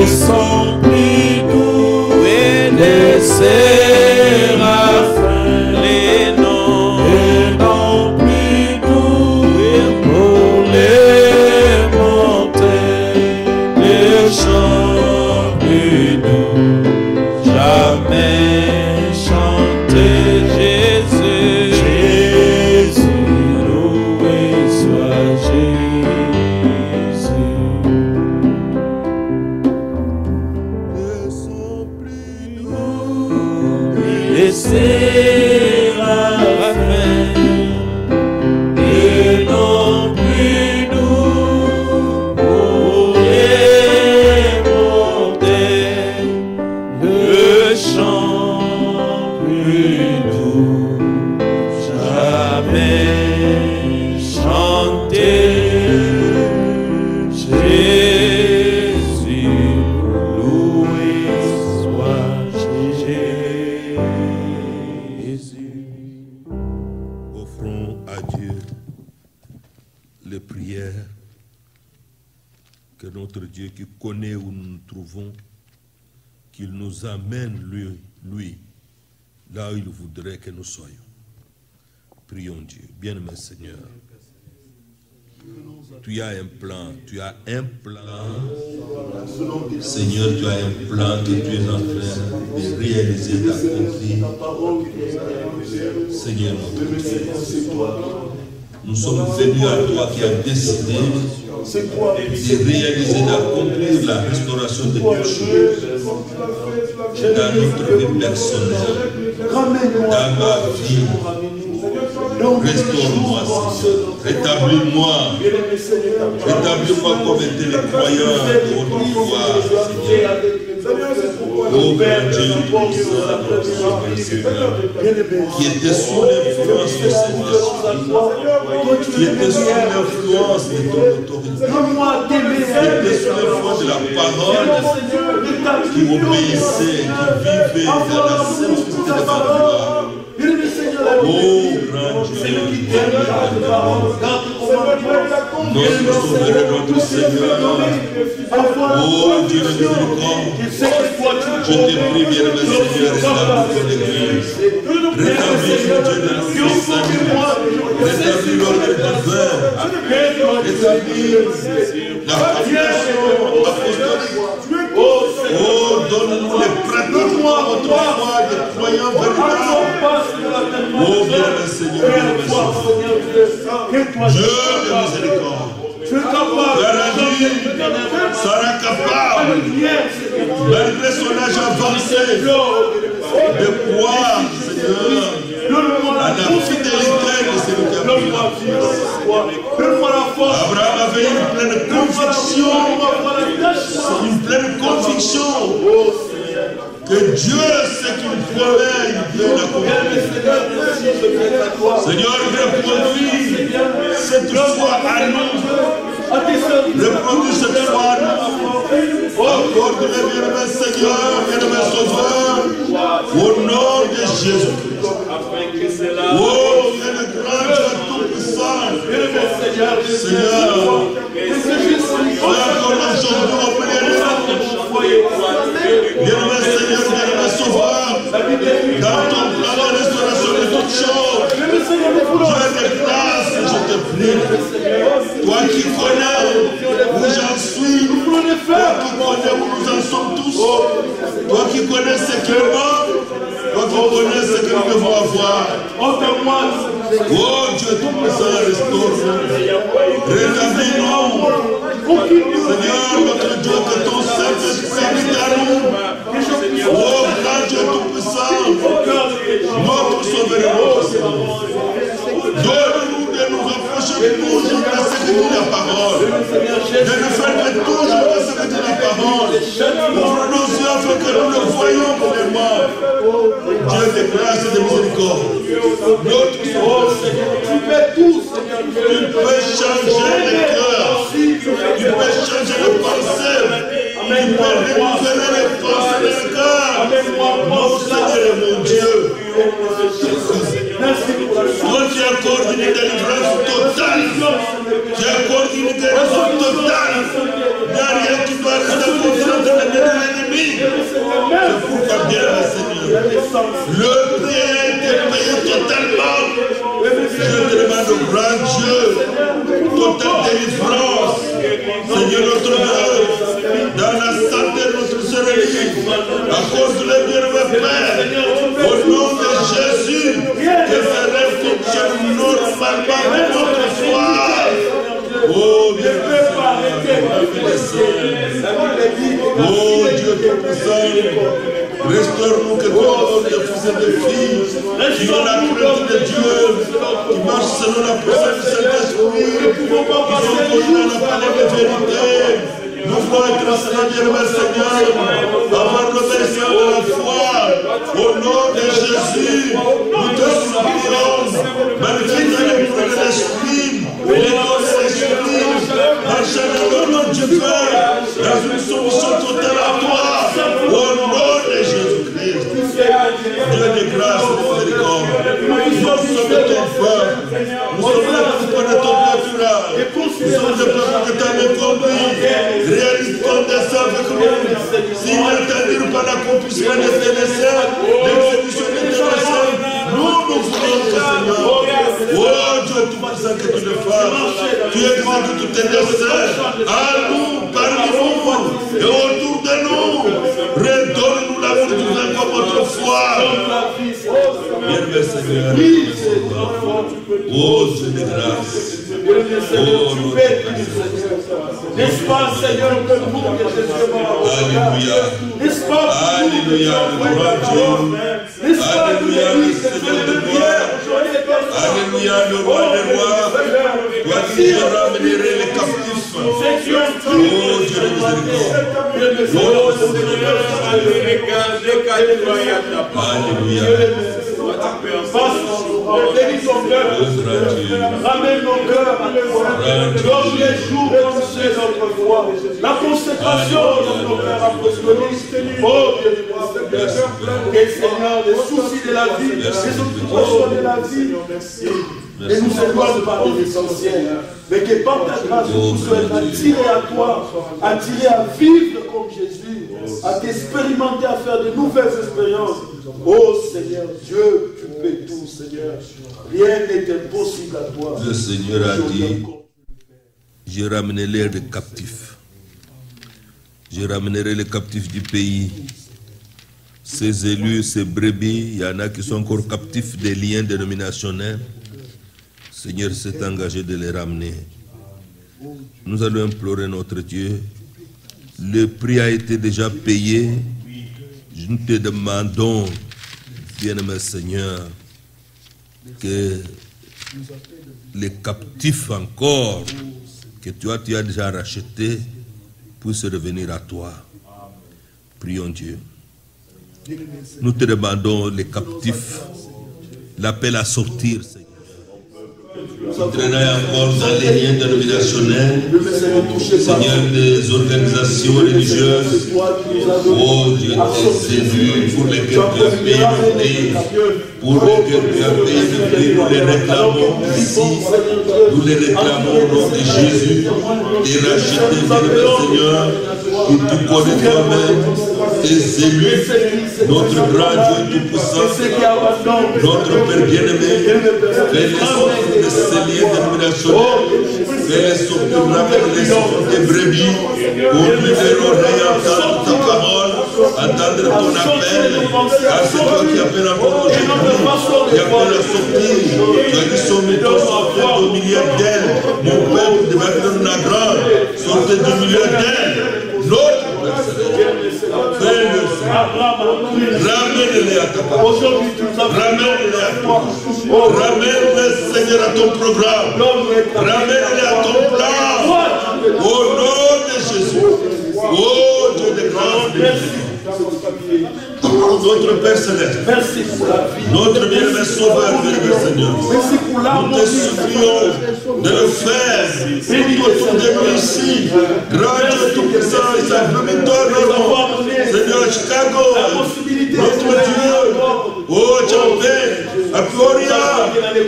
son plus doux et les séraphins, les noms plus doux et pour les mortels, les chants plus doux, jamais chanter Jésus. Jésus, loué soit Jésus. Le son plus doux, les séraphins, les noms plus doux pour les mortels, le chant plus doux, jamais chanter Jésus, loué soit Jésus. Offrons à Dieu les prières que notre Dieu qui connaît où nous nous trouvons, qu'il nous amène lui, là où il voudrait que nous soyons. Prions Dieu. Bien-aimé Seigneur, tu as un plan, Seigneur, tu as un plan que tu es en train de réaliser, d'accomplir. Seigneur notre Dieu, nous sommes venus à toi qui as décidé de réaliser, d'accomplir la restauration de toutes choses dans notre vie personnelle, dans ma vie. Restaure-moi, Seigneur. Rétablis-moi. Rétablis-moi comme était le croyant d'autrefois, Seigneur. Oh grand Dieu, qui était sous l'influence de Saint-Esprit, qui était sous l'influence de ton autorité, qui était sous l'influence de la parole, qui obéissait, qui vivait dans la simplicité de ta gloire. Oh grand Dieu, notre Sauveur, notre Seigneur, oh Dieu de miséricorde, je te prie, bien-aimé Seigneur, rétablis l'Église, rétablis Dieu de salut, rétablis l'ordre divin, rétablis la fondation apostolique. Oh, donne-nous les pratiques autrefois des croyants véritables. Oh, bien-aimé Seigneur, bien-aimé Seigneur, Dieu de miséricorde, Paradis sera capable, malgré son âge avancé, de croire, Seigneur, à la fidélité de celui qui a pris la foi. Abraham avait une pleine conviction que Dieu, ce qu'il promet, il peut l'accomplir. Seigneur, reproduis cette foi à nous. Reproduis cette foi à nous. Accorde-le, bien-aimé Seigneur, bien-aimé Sauveur, au nom de Jésus-Christ. Oh, il est le grand Dieu tout-puissant. Seigneur, encore aujourd'hui, on peut les bien-aimé Seigneur, bien-aimé Sauveur, dans ton plan de restauration de toutes choses, Dieu de grâce, je te prie. Toi qui connais où j'en suis, toi qui connais où nous en sommes tous, toi qui connais ce qui est mort, toi qui connais ce que nous devons avoir. Oh Dieu tout-puissant, restaure-nous. Rétablis-nous. Seigneur, notre Dieu, que ton Saint-Esprit habite à nous. Oh grand Dieu tout-puissant, notre Sauveur et notre Seigneur. Donne-nous de nous rapprocher toujours de ce que dit la parole. De nous faire toujours de ce que dit la parole. Ouvre nos yeux afin que nous le voyons clairement. Dieu de grâce et de miséricorde. Notre Seigneur, tu peux tout, Seigneur. Tu peux changer les cœurs. Tu peux changer les pensées. Tu peux récupérer les pensées de le cœur. Mon Seigneur et mon Dieu. Toi qui accordes une délivrance totale. Tu accordes une délivrance totale. Il n'y a rien qui peut rester constant de l'ennemi. C'est pourquoi bien, Seigneur. Le prix a été payé totalement. Je te demande au grand Dieu, totale délivrance. Seigneur notre Dieu, dans la santé de notre sérénité, accorde-le bien, mon Père, au nom de Jésus, que ça fonctionne normalement de notre foi. Oh, bien, oh Dieu Tout-Puissant, restaure-nous que toi, tes fils et tes filles, qui ont la crainte de Dieu, qui marchent selon la présence du Saint-Esprit, qui sont connus dans la parole de vérité. Nous voulons être Seigneur, avoir l'obéissance de la foi. Au nom de Jésus, nous te supplions, manifeste les fruits de l'Esprit, les dons de l'Esprit, marchant dans le nom de Dieu, dans une soumission totale à toi. Au nom de Jésus-Christ, Dieu de grâce et de miséricorde, nous sommes de ton peuple, nous sommes le peuple de ton peuple, nous sommes le peuple que tu as conduit. Réalise ton dessein avec nous. S'il n'atteint pas l'accomplissement de tes desseins, l'exécution de tes desseins, nous voulons que Seigneur. Oh Dieu Tout-Puissant, que tu le fasses. Tu exécutes tous tes desseins à nous, parmi nous et autour de nous. Redonne-nous l'amour du Dieu comme autrefois. Bien, Seigneur. Oh Dieu de grâce. Oh notre N'est-ce pas, Seigneur, que nous, que Jésus Alléluia. N'est-ce pas, Alléluia, le grand Dieu. Alléluia, le Seigneur de gloire. Alléluia, le roi des rois. Toi qui ramènerais les captifs. Oh Dieu de miséricorde. Oh Seigneur. Alléluia. Bénis ton cœur, ramène nos cœurs à toi, comme les jours comme c'est notre foi, la consécration de nos cœurs apostoliques. Oh Dieu, et Seigneur, les soucis de la vie, les occupations de la vie, et nous éloigne par l'essentiel, mais que par ta grâce nous soyons attirés à toi, attirés à vivre comme Jésus, à t'expérimenter, à faire de nouvelles expériences. Oh Seigneur, Dieu, tu peux tout, Seigneur. Rien n'est impossible à toi. Le Seigneur a dit, je ramènerai les captifs. Je ramènerai les captifs du pays. Ces élus, ces brebis, il y en a qui sont encore captifs des liens dénominationnels. Seigneur s'est engagé de les ramener. Nous allons implorer notre Dieu. Le prix a été déjà payé. Nous te demandons, bien-aimé Seigneur, que les captifs encore que tu as déjà rachetés puissent revenir à toi. Prions Dieu. Nous te demandons les captifs, l'appel à sortir, Seigneur. Entraînez encore dans les liens dénominationnels, Seigneur, des organisations religieuses. Oh Dieu, tes élus pour lesquels tu as payé le prix, pour lesquels tu as payé le prix, nous les réclamons ici, nous les réclamons au nom de Jésus, et racheter, Seigneur, que tu connais toi-même, tes élus, notre grand Dieu tout-puissant, notre Père bien-aimé, fais-les sortir de ces liens dénominationnels, fais-les sortir, ramène-les sortir des brebis, conduis leur oreille, entendre ta parole, entendre ton appel, car c'est toi qui appelles encore aujourd'hui, qui appelle à sortir, tu as dit sommes sortir du milieu d'elle, mon peuple de Babylone-Nagrand, sortez du milieu d'elle, l'autre, fais-le, ramène-les à ta parole, ramène-les à toi, ramène-les, Seigneur, à ton programme, ramène-les à ton plan, au nom de Jésus. Oh Dieu de Notre Père Céleste, notre bien-aimé Sauveur, bien-aimé Seigneur, nous te supplions de le faire pour autour de nous ici. Grand Dieu Tout-Puissant, il s'est Seigneur, Chicago, notre Dieu, oh Champagne, à Florida,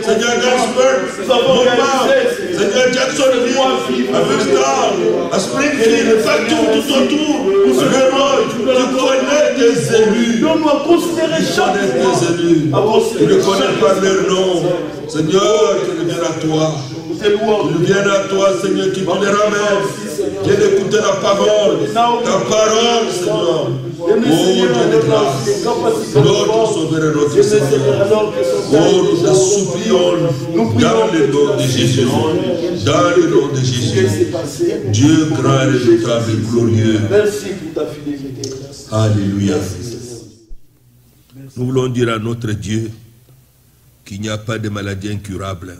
Seigneur Galsburg, Moma, Seigneur Jacksonville, à Bristol, à Springfield, partout, tout autour, tu connais tes élus. Tu ne connais pas leur nom. Seigneur, qu'ils viennent à toi. Qu'ils viennent à toi, Seigneur, qui tu les ramènes. Viens d'écouter la parole. Ta parole, Seigneur. Oh Dieu de grâce. Notre Sauveur et notre Seigneur. Oh, nous te supplions dans le nom de Jésus. Dans le nom de Jésus. Dieu grand et redoutable et glorieux. Merci pour ta fidélité. Alléluia. Nous voulons dire à notre Dieu qu'il n'y a pas de maladie incurable,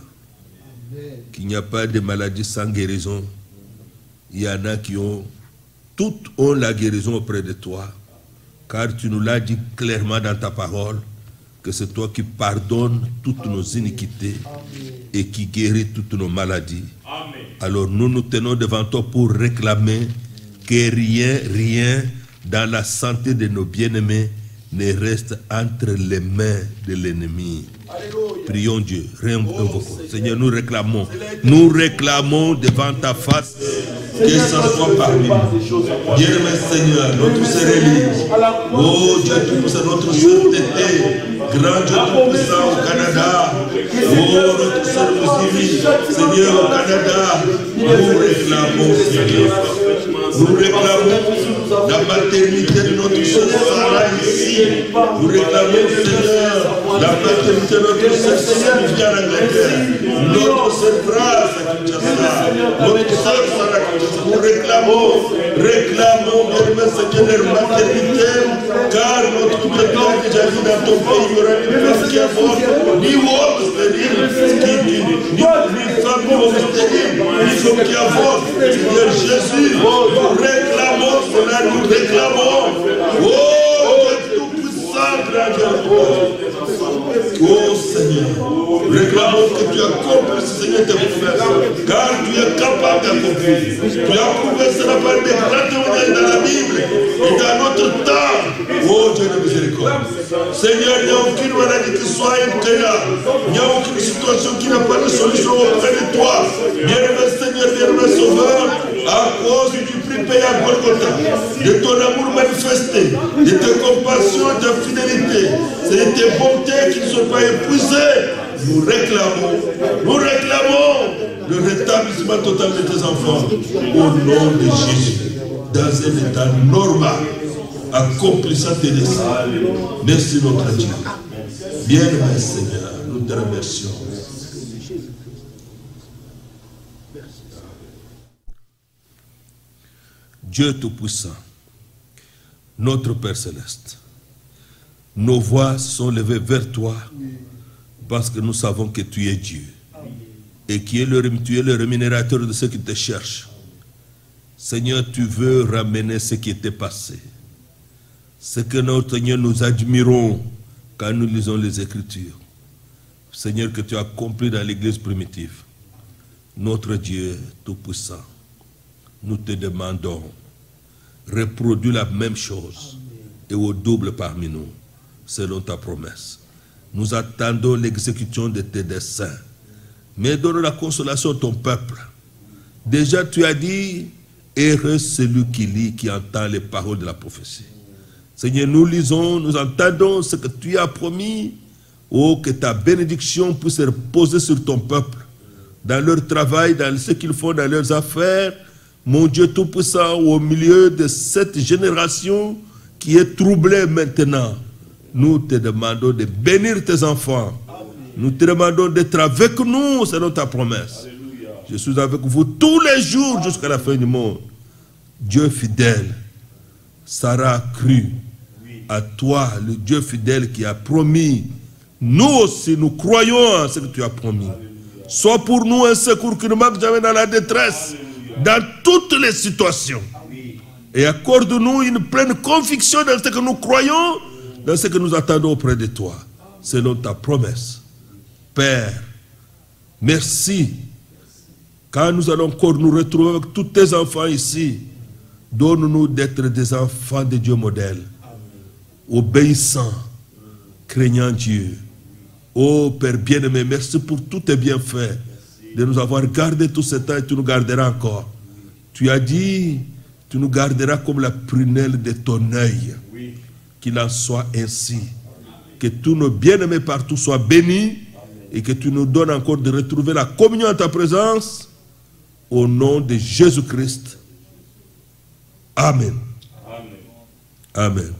qu'il n'y a pas de maladie sans guérison. Il y en a qui ont, toutes ont la guérison auprès de toi, car tu nous l'as dit clairement dans ta parole, que c'est toi qui pardonnes toutes nos iniquités et qui guéris toutes nos maladies. Amen. Alors nous nous tenons devant toi pour réclamer que rien dans la santé de nos bien-aimés ne reste entre les mains de l'ennemi. Prions Dieu, Seigneur, nous réclamons devant ta face que ça soit parmi nous. Bien-aimé Seigneur, notre sœur Élise, oh Dieu Tout-Puissant, notre sœur Tété, grand Dieu Tout-Puissant au Canada, oh notre sœur Moussimi, Seigneur au Canada, nous réclamons Seigneur. Nous réclamons la maternité de notre sœur Sarah ici. Nous réclamons, Seigneur, la maternité de notre sœur Sylvia en Angleterre. Notre sœur Grâce à Kinshasa. Notre sœur Sarah à Kinshasa. Nous réclamons, bien-aimé Seigneur, leur maternité, car notre Dieu a déjà dit dans ton pays, il y aura une femme qui avorte, ni homme stérile, ni femme ni homme stérile, ni femme qui avorte. Seigneur Jésus, nous réclamons cela, nous réclamons. Oh, Dieu Tout-Puissant, grand Dieu. Oh Seigneur, réclamons que tu accomplisses, Seigneur, tes promesses, car tu es capable d'accomplir. Tu as prouvé cela par des grands témoignages dans la Bible et dans notre temps. Oh Dieu de miséricorde. Seigneur, il n'y a aucune maladie qui soit incroyable. Il n'y a aucune situation qui n'a pas de solution auprès de toi. Bien-aimé Seigneur, bien-aimé Sauveur, à cause du prix payé à Golgotha, de ton amour manifesté, de tes compassions, de ta fidélité, c'est de tes bontés qui ne sont pas épuisées. Nous réclamons le rétablissement total de tes enfants au nom de Jésus, dans un état normal, accomplissant tes desseins. Merci notre Dieu. Bien-aimé Seigneur, nous te remercions. Dieu Tout-Puissant, notre Père Céleste, nos voix sont levées vers toi parce que nous savons que tu es Dieu et tu es le rémunérateur de ceux qui te cherchent. Seigneur, tu veux ramener ce qui était passé. Ce que notre Seigneur, nous admirons quand nous lisons les Écritures. Seigneur, que tu as accompli dans l'Église primitive. Notre Dieu Tout-Puissant, nous te demandons, reproduis la même chose et au double parmi nous, selon ta promesse. Nous attendons l'exécution de tes desseins, mais donne la consolation à ton peuple. Déjà tu as dit, heureux celui qui lit, qui entend les paroles de la prophétie. Seigneur, nous lisons, nous entendons ce que tu as promis, oh, que ta bénédiction puisse reposer sur ton peuple, dans leur travail, dans ce qu'ils font, dans leurs affaires. Mon Dieu Tout-Puissant, au milieu de cette génération qui est troublée maintenant, nous te demandons de bénir tes enfants. Nous te demandons d'être avec nous selon ta promesse. Alléluia. Je suis avec vous tous les jours jusqu'à la fin du monde. Dieu fidèle, Sarah a cru à toi, le Dieu fidèle qui a promis. Nous aussi, nous croyons à ce que tu as promis. Alléluia. Sois pour nous un secours qui ne manque jamais dans la détresse. Alléluia. Dans toutes les situations. Et accorde-nous une pleine conviction dans ce que nous croyons, dans ce que nous attendons auprès de toi, selon ta promesse. Père, merci. Quand nous allons encore nous retrouver avec tous tes enfants ici, donne-nous d'être des enfants de Dieu modèle, obéissants, craignant Dieu. Oh Père bien-aimé, merci pour tous tes bienfaits, de nous avoir gardé tout ce temps et tu nous garderas encore. Tu as dit, tu nous garderas comme la prunelle de ton œil. Qu'il en soit ainsi. Que tous nos bien-aimés partout soient bénis et que tu nous donnes encore de retrouver la communion en ta présence. Au nom de Jésus-Christ. Amen. Amen. Amen.